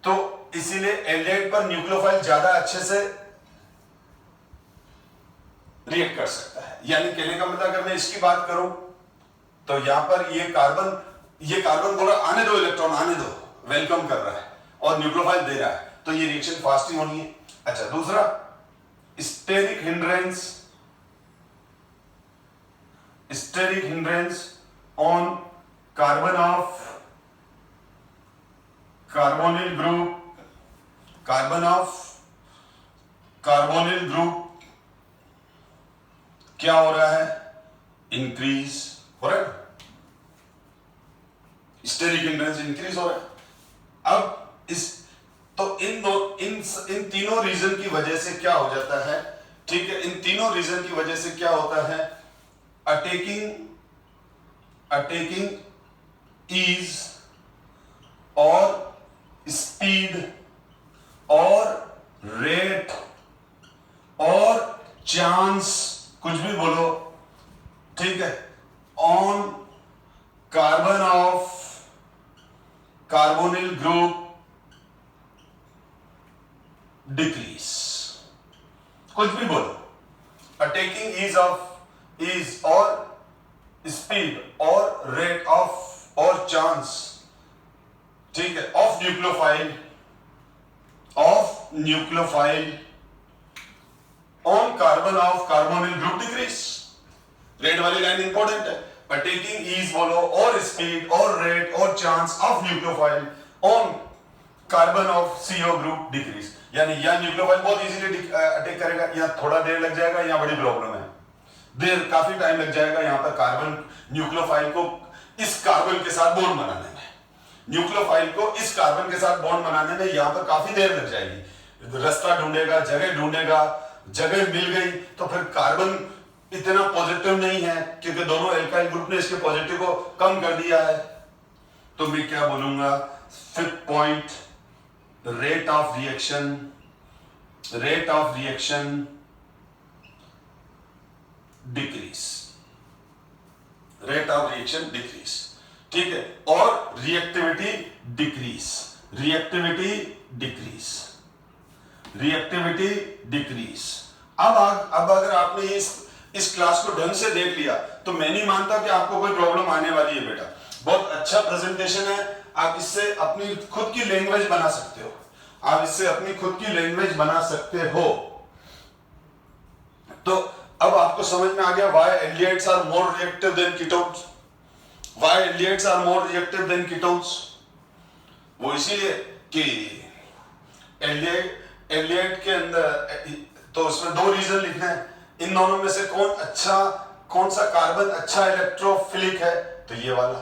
तो इसीलिए एल्डिहाइड पर न्यूक्लियोफाइल ज्यादा अच्छे से रिएक्ट कर सकता है। यानी कहने का मतलब, अगर मैं इसकी बात करूं तो यहां पर ये कार्बन बोल रहा आने दो, इलेक्ट्रॉन आने दो, वेलकम कर रहा है, और न्यूक्लियोफाइल दे रहा है, तो ये रिएक्शन फास्टिंग होनी है। अच्छा, दूसरा steric hindrance on carbon of carbonyl group क्या हो रहा है, इंक्रीज हो रहा है, स्टेरिक हिंड्रेंस इंक्रीज हो रहा है। अब इन तीनों रीजन की वजह से क्या हो जाता है, ठीक है, इन तीनों रीजन की वजह से क्या होता है, अटैकिंग ईज और स्पीड और रेट और चांस, कुछ भी बोलो, ठीक है, on carbon of carbonyl group decrease, कुछ भी बोलो, अटैकिंग ईज और स्पीड और रेट ऑफ और चांस, ठीक है, of nucleophile on carbon of carbonyl group decrease. Rate वाली लाइन इंपॉर्टेंट है, अटैकिंग ईज बोलो और स्पीड और रेट और chance of nucleophile on carbon of CO group decrease. यानी या न्यूक्लियोफाइल बहुत इजीली अटैक करेगा, या थोड़ा देर लग जाएगा, यहां बड़ी प्रॉब्लम है, काफी टाइम लग जाएगा यहां पर कार्बन न्यूक्लियोफाइल को इस कार्बन के साथ बॉन्ड बनाने में, न्यूक्लियोफाइल को इस कार्बन के साथ बॉन्ड बनाने में यहां पर काफी देर लग जाएगी, रास्ता ढूंढेगा, जगह मिल गई तो फिर कार्बन इतना पॉजिटिव नहीं है, क्योंकि दोनों एल्काइल ग्रुप ने इसके पॉजिटिव को कम कर दिया है। तो मैं क्या बोलूंगा, fifth point, rate of reaction decrease, ठीक है, और रिएक्टिविटी डिक्रीज। अब अगर आपने इस क्लास को ढंग से देख लिया तो मैं नहीं मानता कि आपको कोई प्रॉब्लम आने वाली है बेटा। बहुत अच्छा प्रेजेंटेशन है, आप इससे अपनी खुद की लैंग्वेज बना सकते हो। आप इससे अपनी खुद की लैंग्वेज बना सकते हो। तो अब आपको समझ में आ गया why aldehydes are more reactive than ketones, why aldehydes are more reactive than ketones। वो इसीलिए कि एल्डिहाइड के अंदर तो उसमें दो रीजन लिखना है, इन दोनों में से कौन सा कार्बन अच्छा इलेक्ट्रोफिलिक है, तो ये वाला,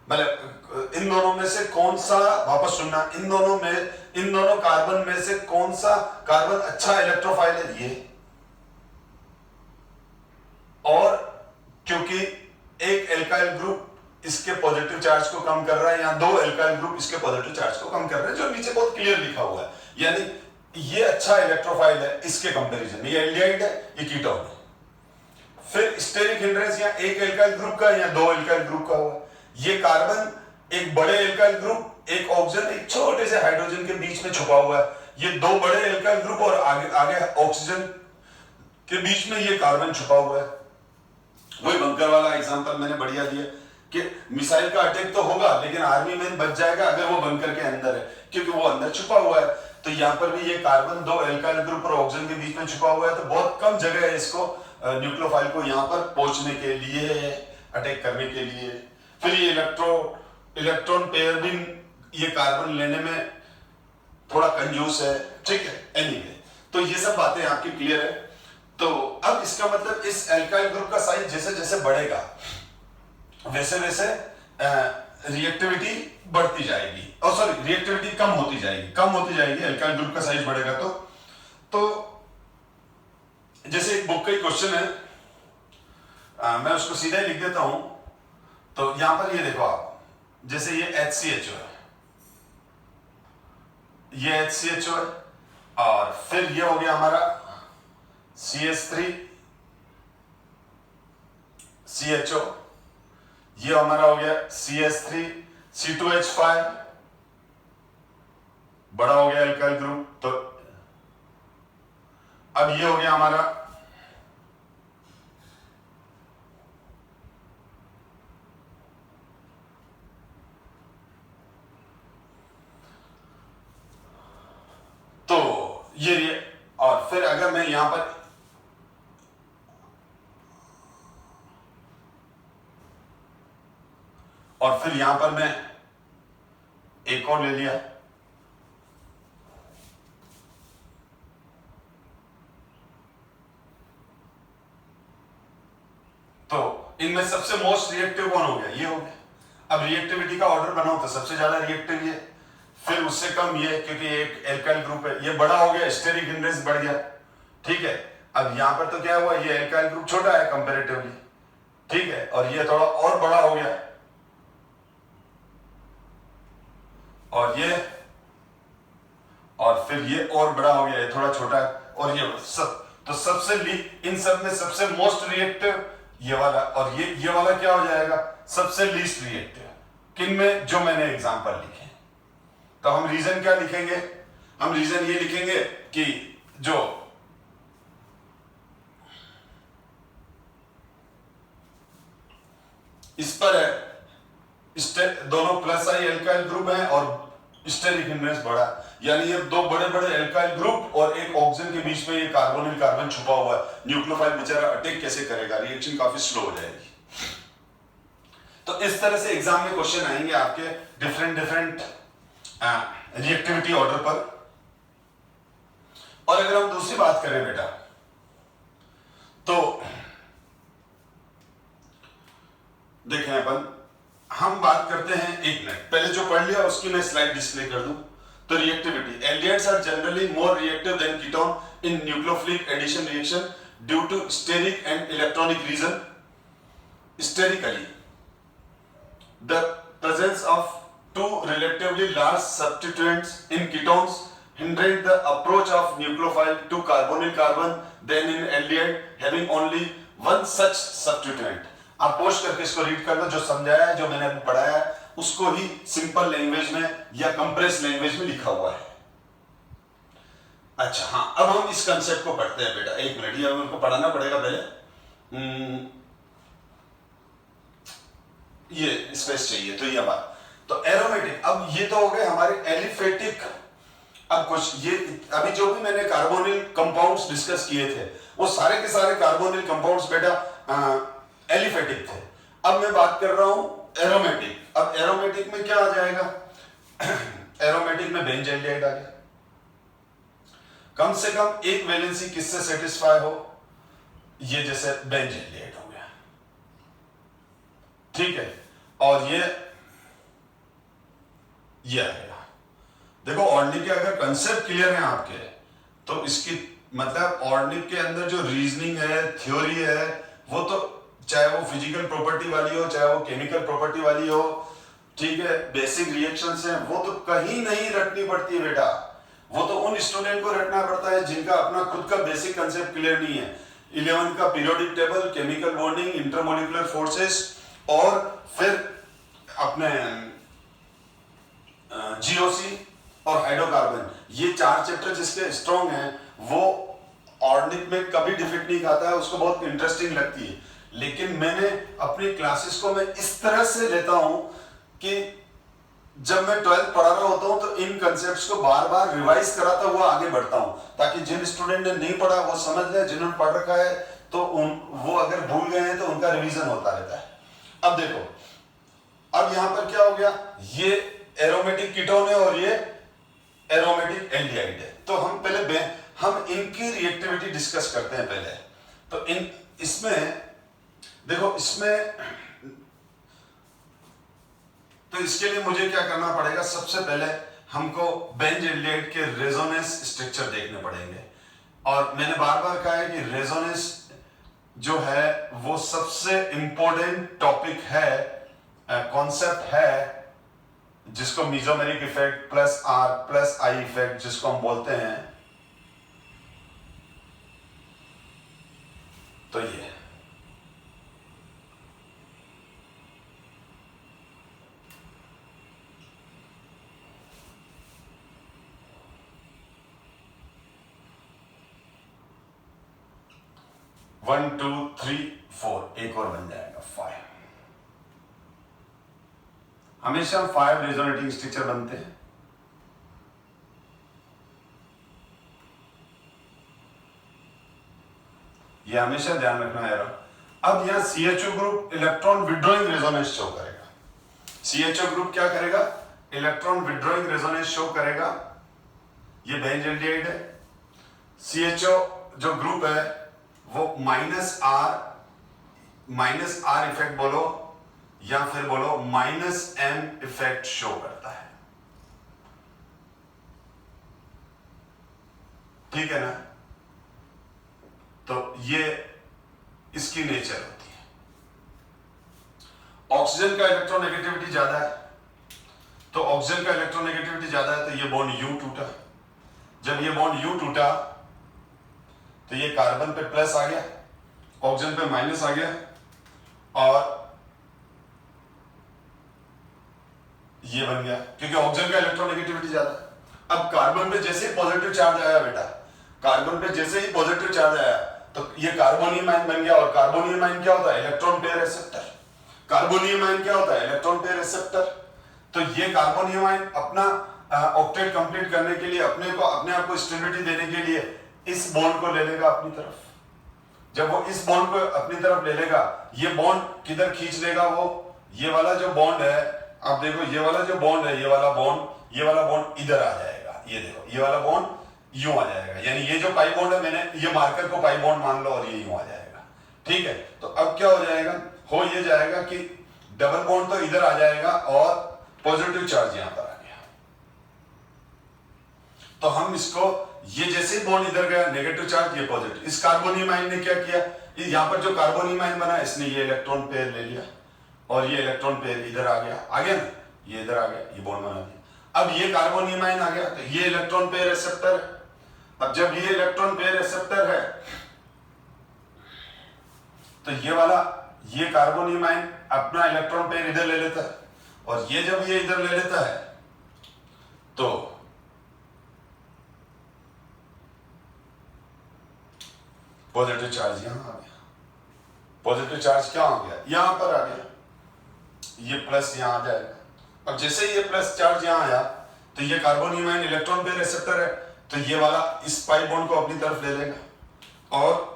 मतलब इन दोनों में से कौन सा, वापस सुनना, इन दोनों कार्बन में से कौन सा कार्बन अच्छा इलेक्ट्रोफाइल है, ये। और क्योंकि एक एल्काइल ग्रुप इसके पॉजिटिव चार्ज को कम कर रहा है, या दो एल्काइल ग्रुप इसके पॉजिटिव चार्ज को कम कर रहे हैं, जो नीचे बहुत क्लियर लिखा हुआ है, यानी ये अच्छा इलेक्ट्रोफाइल है इसके कंपैरिजन में, ये एल्डिहाइड है, ये कीटोन है। फिर स्टेरिक हिंड्रेंस या एक एल्काइल ग्रुप का या दो एल्काइल ग्रुप का हुआ, ये कार्बन एक बड़े एल्काइल ग्रुप, एक ऑक्सीजन एक छोटे से हाइड्रोजन के बीच में छुपा हुआ है, ये दो बड़े एल्काइल ग्रुप और आगे ऑक्सीजन के बीच में ये कार्बन छुपा हुआ है। वही बंकर वाला एग्जांपल मैंने बढ़िया दिया कि मिसाइल का अटैक तो होगा लेकिन आर्मी मैन बच जाएगा अगर वो बंकर के अंदर है, क्योंकि वो अंदर छुपा हुआ है। तो यहाँ पर भी ये कार्बन दो एल्काइल ग्रुप और ऑक्सीजन के बीच में छुपा हुआ है, तो बहुत कम जगह है इसको न्यूक्लियोफाइल को यहाँ पर पहुंचने के लिए, अटैक करने के लिए। फिर ये इलेक्ट्रॉन पेयर भी ये कार्बन लेने में थोड़ा कंजूस है, ठीक है। एनीवे, तो ये सब बातें आपकी क्लियर है। तो अब इसका मतलब इस एल्काइल ग्रुप का साइज जैसे जैसे बढ़ेगा वैसे वैसे रिएक्टिविटी बढ़ती जाएगी, और सॉरी रिएक्टिविटी कम होती जाएगी एल्काइल ग्रुप का साइज बढ़ेगा। तो जैसे एक बुक का ही क्वेश्चन है, मैं उसको सीधा ही लिख देता हूं। तो यहां पर ये देखो आप, जैसे ये HCHO है, ये HCHO है, और फिर ये हो गया हमारा CH3 CHO, ये हमारा हो गया CH3 C2H5, बड़ा हो गया एल्काइल ग्रुप। तो अब ये हो गया हमारा तो ये, और फिर अगर मैं यहां पर और फिर यहां पर मैं एक और ले लिया, तो इनमें सबसे मोस्ट रिएक्टिव कौन हो गया, ये हो गया। अब रिएक्टिविटी का ऑर्डर बनाओ तो सबसे ज्यादा रिएक्टिव ये, फिर उससे कम ये, क्योंकि एक एल्काइल ग्रुप है, ये बड़ा हो गया, स्टेरिक हिंड्रेंस बढ़ गया, ठीक है। अब यहां पर तो क्या हुआ, ये एल्काइल ग्रुप छोटा है कंपैरेटिवली, ठीक है, और ये थोड़ा और बड़ा हो गया, और ये, और फिर ये और बड़ा हो गया, ये थोड़ा छोटा है, और ये सब। तो सबसे इन सब में सबसे मोस्ट रिएक्टिव ये वाला, और ये वाला क्या हो जाएगा, सबसे लीस्ट रिएक्टिव। किन में, जो मैंने एग्जांपल लिखे। तो हम रीजन क्या लिखेंगे, हम रीजन ये लिखेंगे कि जो इस पर है, दोनों प्लस आई एल्काइल ग्रुप है और स्टेरिक हिंड्रेंस बड़ा, यानी ये दो बड़े बड़े एल्काइल ग्रुप और एक ऑक्सीजन के बीच में ये कार्बोनिल कार्बन छुपा हुआ है। न्यूक्लियोफाइल बेचारा अटैक कैसे करेगा, रिएक्शन काफी स्लो हो जाएगी। तो इस तरह से एग्जाम में क्वेश्चन आएंगे आपके डिफरेंट रिएक्टिविटी ऑर्डर पर। और अगर हम दूसरी बात करें बेटा, तो देखें अपन, हम बात करते हैं, एक मिनट पहले जो पढ़ लिया उसकी मैं स्लाइड डिस्प्ले कर दूं। तो reactivity, aldehydes are generally more reactive than ketone in nucleophilic addition reaction due to steric and electronic reason. Sterically, the presence of two relatively large substituents in ketones hindering the approach of nucleophile to carbonyl carbon than in aldehyde having only one such substituent। आप post करके इसको read कर लो, जो समझाया है, जो मैंने अभी पढ़ाया है, उसको ही सिंपल लैंग्वेज में या कंप्रेस लैंग्वेज में लिखा हुआ है। अच्छा हाँ, अब हम इस कंसेप्ट को पढ़ते हैं बेटा, एक मिनट, ये हमको पढ़ाना पड़ेगा पहले। ये स्पेस चाहिए, तो ये बात, तो एरोमेटिक, अब ये तो हो गए हमारे एलिफेटिक अब कुछ ये अभी जो भी मैंने कार्बोनिल कंपाउंड्स डिस्कस किए थे वो सारे के सारे कार्बोनिल कंपाउंड्स बेटा एलिफेटिक थे। अब मैं बात कर रहा हूं एरोमेटिक। अब एरोमेटिक में क्या आ जाएगा? एरोमेटिक में बेंजोइल्डिहाइड आ गया। कम से कम एक वैलेंसी किससे सेटिस्फाई हो? ये जैसे बेंजोइल्डिहाइड हो गया, ठीक है। और ये आ गया। देखो ऑर्गेनिक के अगर कंसेप्ट क्लियर है आपके तो इसकी मतलब ऑर्गेनिक के अंदर जो रीजनिंग है, थ्योरी है, वो तो चाहे वो फिजिकल प्रॉपर्टी वाली हो चाहे वो केमिकल प्रॉपर्टी वाली हो, ठीक है, बेसिक रिएक्शंस हैं, वो तो कहीं नहीं रटनी पड़ती है बेटा। वो तो उन स्टूडेंट को रटना पड़ता है जिनका अपना खुद का बेसिक कंसेप्ट क्लियर नहीं है। 11 का periodic table, chemical bonding, intermolecular forces और फिर अपने जीओसी और हाइड्रोकार्बन, ये 4 चैप्टर जिसके स्ट्रॉन्ग हैं वो ऑर्गेनिक में कभी डिफिट नहीं खाता है, उसको बहुत इंटरेस्टिंग लगती है। लेकिन मैंने अपनी क्लासेस को मैं इस तरह से लेता हूं कि जब मैं 12th पढ़ा रहा होता हूं तो इन कंसेप्ट्स को बार बार रिवाइज कराता हुआ आगे बढ़ता हूं, ताकि जिन स्टूडेंट ने नहीं पढ़ा वो समझ ले, जिन्होंने पढ़ रखा है तो वो अगर भूल गए हैं तो उनका रिवीजन होता रहता है। अब देखो, अब यहां पर क्या हो गया, ये एरोमेटिक कीटोन है और ये एरोमेटिक एल्डिहाइड है। तो हम इनकी रिएक्टिविटी डिस्कस करते हैं पहले। तो इसमें देखो, तो इसके लिए मुझे क्या करना पड़ेगा? सबसे पहले हमको बेंजोइल्डिहाइड के रेजोनेंस स्ट्रक्चर देखने पड़ेंगे। और मैंने बार बार कहा है कि रेजोनेंस जो है वो सबसे इंपॉर्टेंट टॉपिक है, कॉन्सेप्ट है, जिसको mesomeric effect plus R plus I effect जिसको हम बोलते हैं। तो ये 1 2 3 4 एक और बन जाएगा 5। हमेशा 5 रेजोनेटिंग स्ट्रक्चर बनते हैं। ये हमेशा ध्यान रखना है। अब यहां CHO group electron withdrawing resonance show करेगा। CHO ग्रुप क्या करेगा? इलेक्ट्रॉन विड्रॉइंग रेजोनेंस शो करेगा। ये बेंजोइल्डिहाइड है। CHO जो ग्रुप है वो माइनस आर इफेक्ट बोलो या फिर बोलो -m इफेक्ट शो करता है, ठीक है ना? तो ये इसकी नेचर होती है। ऑक्सीजन का इलेक्ट्रोनेगेटिविटी ज्यादा है, तो ऑक्सीजन का इलेक्ट्रोनेगेटिविटी ज्यादा है तो ये बॉन्ड U टूटा। जब ये बॉन्ड U टूटा तो ये कार्बन पे प्लस आ गया, ऑक्सीजन पे माइनस आ गया, और ये बन गया क्योंकि ऑक्सीजन का इलेक्ट्रोनेगेटिविटी ज्यादा। अब कार्बन पे जैसे ही पॉजिटिव चार्ज आया बेटा, कार्बन पे जैसे ही पॉजिटिव चार्ज आया तो ये कार्बोनियम आयन बन गया। और कार्बोनियम आयन क्या होता है? Electron pair acceptor. Carbonium ion क्या होता है? Electron pair acceptor. तो ये कार्बोनियम आयन अपना ऑक्टेट कंप्लीट करने के लिए, अपने आप को स्टेबिलिटी देने के लिए इस बॉन्ड को ले लेगा अपनी तरफ। जब वो इस बॉन्ड को अपनी तरफ ले लेगा, ये बॉन्ड किधर खींच लेगा? वो ये वाला जो बॉन्ड है, आप देखो ये वाला जो बॉन्ड है, ये वाला बॉन्ड इधर आ जाएगा। ये देखो ये वाला बॉन्ड यूं आ जाएगा, यानी ये जो पाई बॉन्ड है, मैंने ये मार्कर को पाई बॉन्ड मान लो और ये यूं आ जाएगा, ठीक है। तो अब क्या हो जाएगा? हो ये जाएगा कि डबल बॉन्ड तो इधर आ जाएगा और पॉजिटिव चार्ज यहां पर आ गया। तो हम इसको, ये जैसे ही बॉन्ड इधर गया नेगेटिव चार्ज, ये पॉजिटिव। इस कार्बोनियम आयन ने क्या किया? यहां पर जो कार्बोनियम आयन बना इसने ये इलेक्ट्रॉन पेयर ले लिया और ये इलेक्ट्रॉन पेयर इधर आ गया ना, ये इधर आ गया, ये बॉन्ड बना दिया। अब ये कार्बोनियम आयन आ गया तो ये इलेक्ट्रॉन पेयर एक्सेप्टर है। अब जब ये इलेक्ट्रॉन पेयर एक्सेप्टर है तो ये कार्बोनियम आयन अपना इलेक्ट्रॉन पेयर इधर ले लेता है, और ये जब ये इधर ले लेता है तो पॉजिटिव चार्ज यहां आ गया। पॉजिटिव चार्ज क्या हो गया? यहां पर आ गया। ये प्लस यहां आ जाएगा। अब जैसे ये प्लस चार्ज यहां आया, तो ये carbonium ion electron pair acceptor है, तो ये वाला इस पाई बॉन्ड को अपनी तरफ ले लेगा और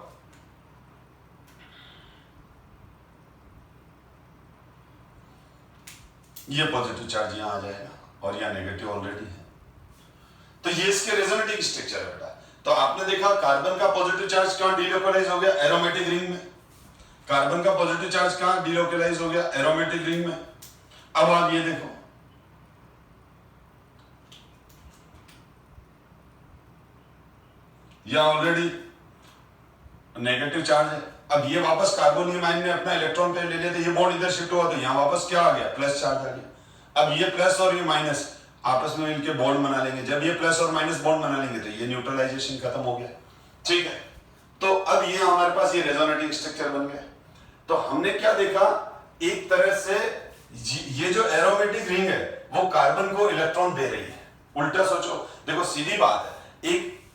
ये पॉजिटिव चार्ज यहां आ जाएगा और यहां नेगेटिव ऑलरेडी है। तो ये इसके रेजोनेटिंग स्ट्रक्चर है बेटा। तो आपने देखा कार्बन का पॉजिटिव चार्ज कहां डीलोकलाइज हो गया, एरोमेटिक रिंग में। कार्बन का पॉजिटिव चार्ज कहां डीलोकलाइज हो गया, एरोमेटिक रिंग में। अब आप ये देखो, यह ऑलरेडी नेगेटिव चार्ज है। अब ये वापस कार्बोनियम आयन ने अपना इलेक्ट्रॉन पेयर ले लिया, तो ये बॉन्ड इधर शिफ्ट हुआ, तो यहां वापस क्या आ गया, प्लस चार्ज आ गया। अब ये प्लस और ये माइनस आपस में इनके बॉन्ड बना लेंगे। जब ये प्लस और माइनस बॉन्ड बना लेंगे तो ये न्यूट्रलाइजेशन खत्म हो गया, ठीक है। तो अब ये हमारे पास ये रेजोनेटिंग स्ट्रक्चर बन गया। तो हमने क्या देखा, एक तरह से ये जो एरोमेटिक रिंग है वो कार्बन को इलेक्ट्रॉन दे रही है। उल्टा सोचो, देखो सीधी बात है,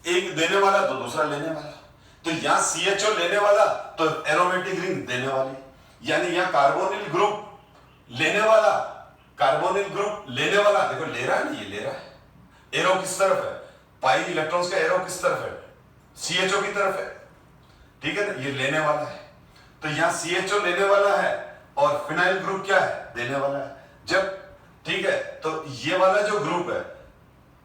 एक देने वाला तो दूसरा लेने वाला। तो यहां CHO लेने वाला तो एरोमेटिक रिंग देने वाली, यानी यहां कार्बोनिल ग्रुप लेने वाला, कार्बोनिल ग्रुप लेने वाला, देखो ले रहा है ना, ये ले रहा है। एरो किस तरफ है, पाई इलेक्ट्रॉन्स का एरो किस तरफ है, CHO की तरफ है, ठीक है ना, ये लेने वाला है। तो यहां CHO लेने वाला है और फिनाइल ग्रुप क्या है, देने वाला है। जब ठीक है, तो ये वाला जो ग्रुप है,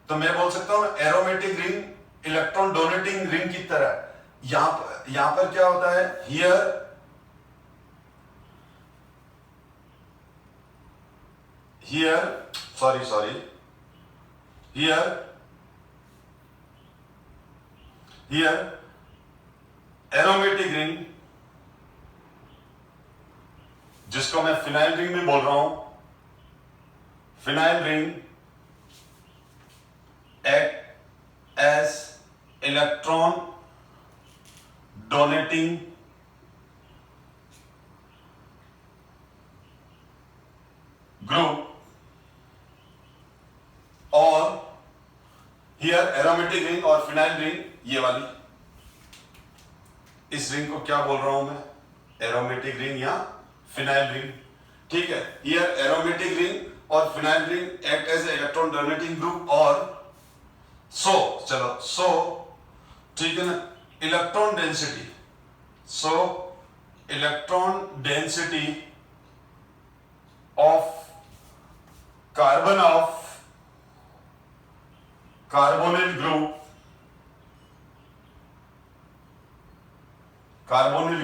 तो मैं बोल सकता हूं aromatic ring electron donating ring की तरह। यहां पर क्या होता है, here sorry here aromatic ring, जिसको मैं फिनाइल रिंग भी बोल रहा हूं, phenyl ring act as electron donating group, और हियर एरोमेटिक रिंग और फिनाइल रिंग, ये वाली, इस रिंग को क्या बोल रहा हूं मैं, एरोमेटिक रिंग या फिनाइल रिंग, ठीक है। हियर एरोमेटिक रिंग और phenyl ring act as electron donating group, और सो ठीक है ना, electron density, so electron density of carbon of carbonyl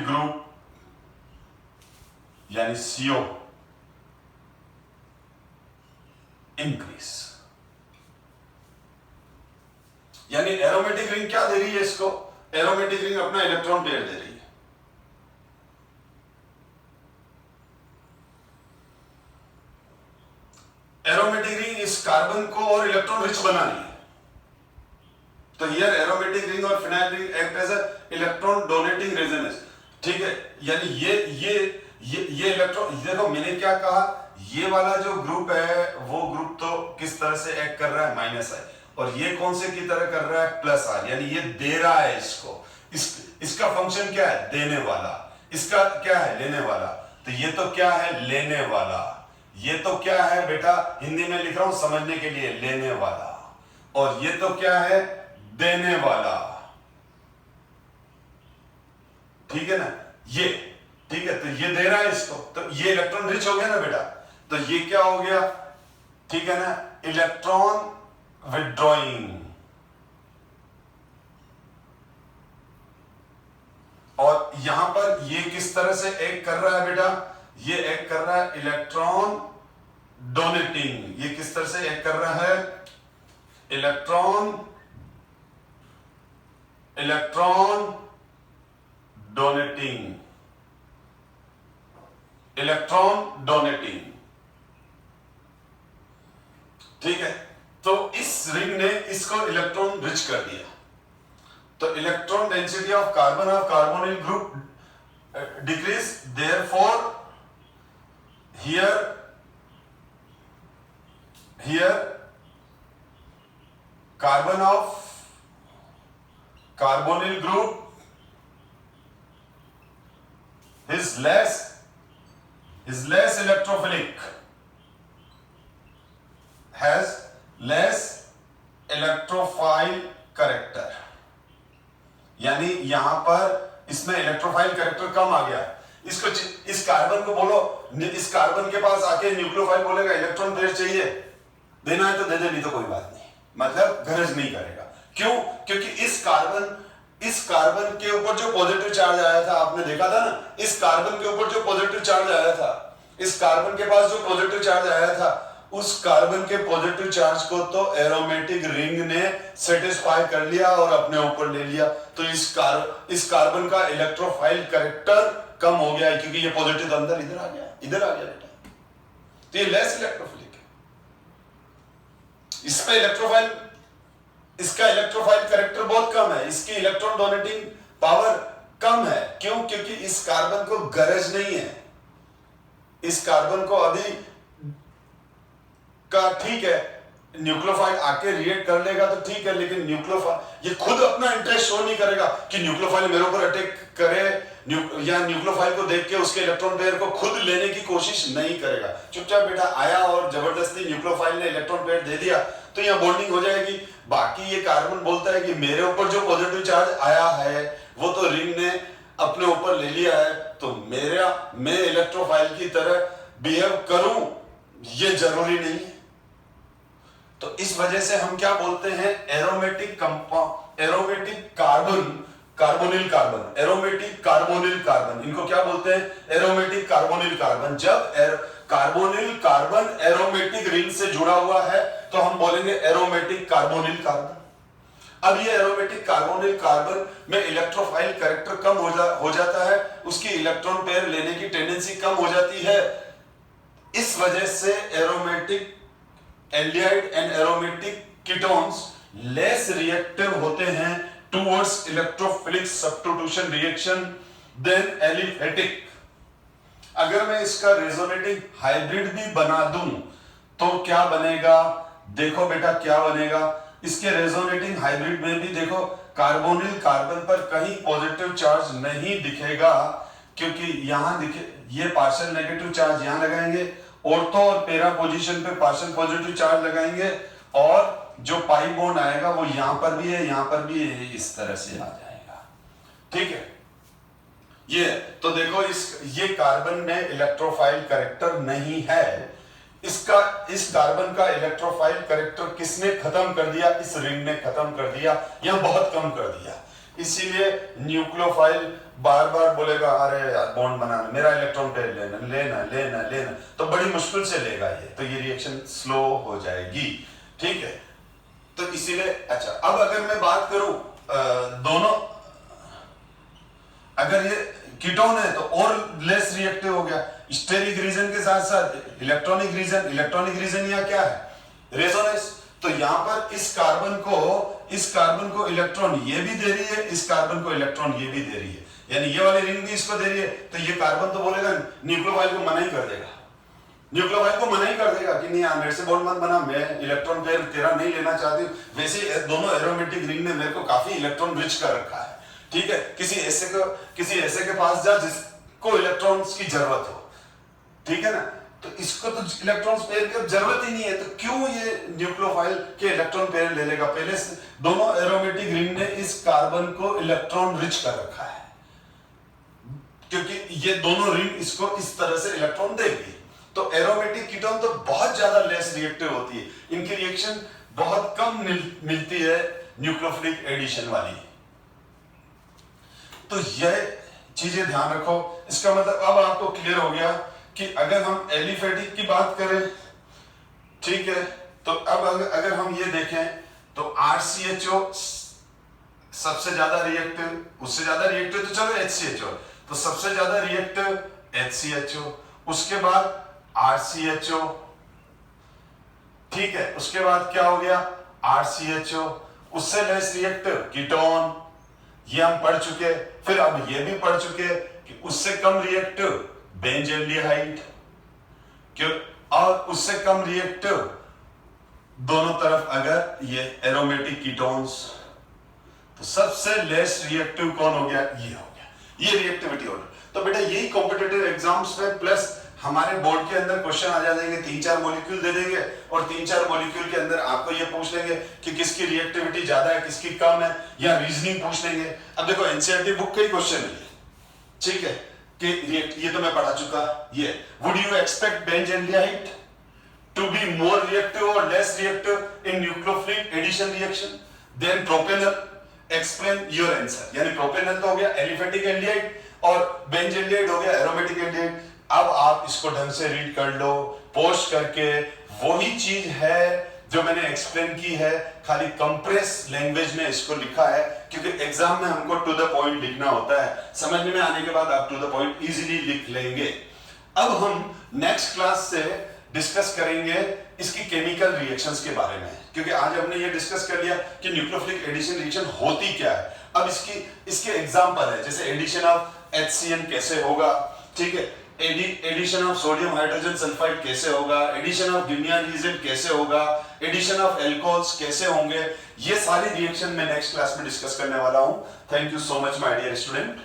group, यानी CO इंक्रीज। यानी एरोमेटिक रिंग क्या दे रही है इसको, एरोमेटिक रिंग अपना इलेक्ट्रॉन पेयर दे रही है। एरोमेटिक रिंग इस कार्बन को और इलेक्ट्रॉन रिच बना रही है। तो हियर एरोमेटिक रिंग और phenyl ring act as a electron donating resonance, ठीक है। यानी ये इलेक्ट्रॉन, देखो मैंने क्या कहा, ये वाला जो ग्रुप है वो ग्रुप तो किस तरह से एक्ट कर रहा है, माइनस आई, और ये कौन से की तरह कर रहा है, प्लस आर, यानी ये दे रहा है इसको। इसका फंक्शन क्या है, देने वाला, इसका क्या है, लेने वाला। तो ये तो क्या है, लेने वाला। ये तो क्या है बेटा, हिंदी में लिख रहा हूं समझने के लिए, लेने वाला। और ये तो क्या है, देने वाला, ठीक है ना, ये, ठीक है। तो ये दे रहा है इसको, तो ये इलेक्ट्रॉन रिच हो गया ना बेटा। तो ये क्या हो गया, ठीक है ना, इलेक्ट्रॉन विड्रॉइंग। और यहां पर ये किस तरह से एक्ट कर रहा है बेटा, ये एक्ट कर रहा है इलेक्ट्रॉन डोनेटिंग। ये किस तरह से एक्ट कर रहा है, इलेक्ट्रॉन डोनेटिंग, ठीक है। तो इस रिंग ने इसको इलेक्ट्रॉन रिच कर दिया। तो electron density of carbonyl group decrease, therefore here carbon of carbonyl group is less electrophilic, has less electrophile character, यानी यहां पर इसमें इलेक्ट्रोफाइल कैरेक्टर कम आ गया। इसको इस कार्बन को बोलो, इस कार्बन के पास आके न्यूक्लियोफाइल बोलेगा इलेक्ट्रॉन पेयर चाहिए, देना है तो दे दे, नहीं तो कोई बात नहीं, मतलब गरज नहीं करेगा। क्यों? क्योंकि इस कार्बन के ऊपर जो पॉजिटिव चार्ज आया था, आपने देखा था ना, इस कार्बन के ऊपर जो पॉजिटिव चार्ज आया था, इस कार्बन के पास जो पॉजिटिव चार्ज आया था, उस कार्बन के पॉजिटिव चार्ज को तो एरोमेटिक रिंग ने सेटिस्फाई कर लिया और अपने ऊपर ले लिया। तो इस कार्बन का इलेक्ट्रोफाइल कैरेक्टर कम हो गया, क्योंकि ये पॉजिटिव अंदर इधर आ गया बेटा, तो ये लेस इलेक्ट्रोफिलिक है। इसका इलेक्ट्रोफाइल कैरेक्टर बहुत कम है, इसकी इलेक्ट्रॉन डोनेटिंग पावर कम है। क्यों? क्योंकि इस कार्बन को गरज नहीं है, इस कार्बन को अभी का ठीक है, न्यूक्लियोफाइल आके रिएक्ट कर लेगा तो ठीक है, लेकिन न्यूक्लियोफाइल ये खुद अपना इंटरेस्ट शो नहीं करेगा कि न्यूक्लियोफाइल मेरे ऊपर अटैक करे, या न्यूक्लियोफाइल को देख के उसके इलेक्ट्रॉन पेयर को खुद लेने की कोशिश नहीं करेगा। चुपचाप बेटा आया और जबरदस्ती न्यूक्लियोफाइल ने इलेक्ट्रॉन पेयर दे दिया तो यहां बॉन्डिंग हो जाएगी। बाकी ये कार्बन बोलता है कि मेरे ऊपर जो पॉजिटिव चार्ज आया है वो तो रिंग ने अपने ऊपर ले लिया है, तो मैं इलेक्ट्रोफाइल की तरह बिहेव करूं ये जरूरी नहीं है। तो इस वजह से हम क्या बोलते हैं, एरोमेटिक कार्बन, इनको क्या बोलते हैं, एरोमेटिक कार्बोनिल कार्बन। जब कार्बोनिल कार्बन एरोमेटिक रिंग से जुड़ा हुआ है तो हम बोलेंगे एरोमेटिक कार्बोनिल कार्बन। अब ये एरोमेटिक कार्बोनिल कार्बन में इलेक्ट्रोफाइल कैरेक्टर कम हो जाता है, उसकी इलेक्ट्रॉन पेयर लेने की टेंडेंसी कम हो जाती है। इस वजह से aromatic aldehyde and aromatic ketones less reactive होते हैं towards electrophilic substitution reaction then aliphatic. अगर मैं इसका रेजोनेटिंग हाइब्रिड भी बना दूं तो क्या बनेगा, देखो बेटा क्या बनेगा। इसके रेजोनेटिंग हाइब्रिड में भी देखो कार्बोनिल कार्बन पर कहीं पॉजिटिव चार्ज नहीं दिखेगा, क्योंकि यहां दिखे ये पार्शियल नेगेटिव चार्ज यहां लगाएंगे, ऑर्थो और पैरा पोजीशन पे पार्शियल पॉजिटिव चार्ज लगाएंगे, और जो पाई बॉन्ड आएगा वो यहां पर भी है, यहां पर भी है, इस तरह से आ जाएगा। ठीक है, ये तो देखो ये कार्बन में इलेक्ट्रोफाइल कैरेक्टर नहीं है। इस कार्बन का इलेक्ट्रोफाइल कैरेक्टर किसने खत्म कर दिया, इस रिंग ने खत्म कर दिया या बहुत कम कर दिया। इसीलिए न्यूक्लियोफाइल बार बार बोलेगा अरे यार बॉन्ड बनाना, मेरा इलेक्ट्रॉन पेयर लेना, तो बड़ी मुश्किल से लेगा ये, तो ये रिएक्शन स्लो हो जाएगी। ठीक है, तो इसीलिए अच्छा, अब अगर मैं बात करूं दोनों, अगर ये कीटोन है तो और लेस रिएक्टिव हो गया, स्टेरिक रीजन के साथ साथ इलेक्ट्रॉनिक रीजन या क्या है, रेजोनेंस। तो यहां पर इस कार्बन को इलेक्ट्रॉन ये भी दे रही है, इस कार्बन को इलेक्ट्रॉन ये भी दे रही है, यानी ये वाली रिंग भी इसको दे रही है, तो ये कार्बन तो बोलेगा न्यूक्लियोफाइल को मना ही कर देगा, कि नहीं यार मेरे से बॉन्ड मत बना, मैं इलेक्ट्रॉन पेयर तेरा नहीं लेना चाहती। वैसे दोनों एरोमेटिक रिंग ने मेरे को काफी इलेक्ट्रॉन रिच कर रखा है। ठीक है, किसी ऐसे के पास जा जिसको इलेक्ट्रॉन्स की जरूरत हो, ठीक है ना, तो इसको तो इलेक्ट्रॉन्स पेयर की जरूरत ही नहीं है, तो क्यों ये न्यूक्लियोफाइल के इलेक्ट्रॉन पेयर ले लेगा। पहले से दोनों एरोमेटिक रिंग ने इस कार्बन को इलेक्ट्रॉन रिच कर रखा है, क्योंकि ये दोनों रिंग इसको इस तरह से इलेक्ट्रॉन देगी। तो एरोमेटिक कीटोन तो बहुत ज्यादा लेस रिएक्टिव होती है, इनकी रिएक्शन बहुत कम मिलती है न्यूक्लियोफिलिक एडिशन वाली। तो यह चीजें ध्यान रखो। इसका मतलब अब आपको क्लियर हो गया कि अगर हम एलिफेटिक की बात करें, ठीक है, तो अब अगर हम ये देखें तो RCHO सबसे ज्यादा रिएक्टिव, उससे ज्यादा रिएक्टिव तो चलो HCHO, तो सबसे ज्यादा रिएक्टिव HCHO, उसके बाद RCHO, ठीक है, उसके बाद क्या हो गया RCHO, उससे लेस रिएक्टिव कीटोन, ये हम पढ़ चुके। फिर अब ये भी पढ़ चुके कि उससे कम रिएक्टिव बेंजल्डिहाइड, क्यों, और उससे कम रिएक्टिव दोनों तरफ अगर ये एरोमेटिक कीटोन्स, तो सबसे लेस रिएक्टिव कौन हो गया, ये हो गया, ये रिएक्टिविटी हो गई। तो बेटा यही कॉम्पिटिटिव एग्जाम्स में प्लस हमारे बोर्ड के अंदर क्वेश्चन आ जाएंगे, 3-4 मॉलिक्यूल दे देंगे और 3-4 मॉलिक्यूल के अंदर आपको ये पूछ लेंगे कि किसकी रिएक्टिविटी ज्यादा है, किसकी कम है, या रीजनिंग पूछ लेंगे। अब देखो एनसीईआरटी बुक का ही क्वेश्चन है, ठीक है, कि ये तो मैं पढ़ा चुका। ये would you expect benzaldehyde to be more reactive or less reactive in nucleophilic addition reaction than propanol? Explain your answer। यानी प्रोपेनल तो हो गया एलिफेटिक एल्डिहाइड और बेंजल्डिहाइड हो गया एरोमेटिक एल्डिहाइड। अब आप इसको ढंग से रीड कर लो, पोस्ट करके वही चीज है जो मैंने एक्सप्लेन की है, खाली कंप्रेस लैंग्वेज में इसको लिखा है, क्योंकि एग्जाम में हमको टू द पॉइंट लिखना होता है। समझने में आने के बाद आप टू द पॉइंट इजीली लिख लेंगे। अब हम नेक्स्ट क्लास से डिस्कस करेंगे इसकी केमिकल रिएक्शंस के बारे में, क्योंकि आज हमने ये डिस्कस कर लिया कि न्यूक्लियोफिलिक एडिशन रिएक्शन होती क्या है। अब इसके एग्जांपल है, जैसे एडिशन ऑफ HCN कैसे होगा, ठीक है, addition of sodium hydrogen sulphide कैसे होगा, एडिशन ऑफ गिनियन रीजेंट कैसे होगा, एडिशन ऑफ एल्कोहल्स कैसे होंगे, ये सारी रिएक्शन मैं नेक्स्ट क्लास में डिस्कस करने वाला हूं। Thank you so much my dear student.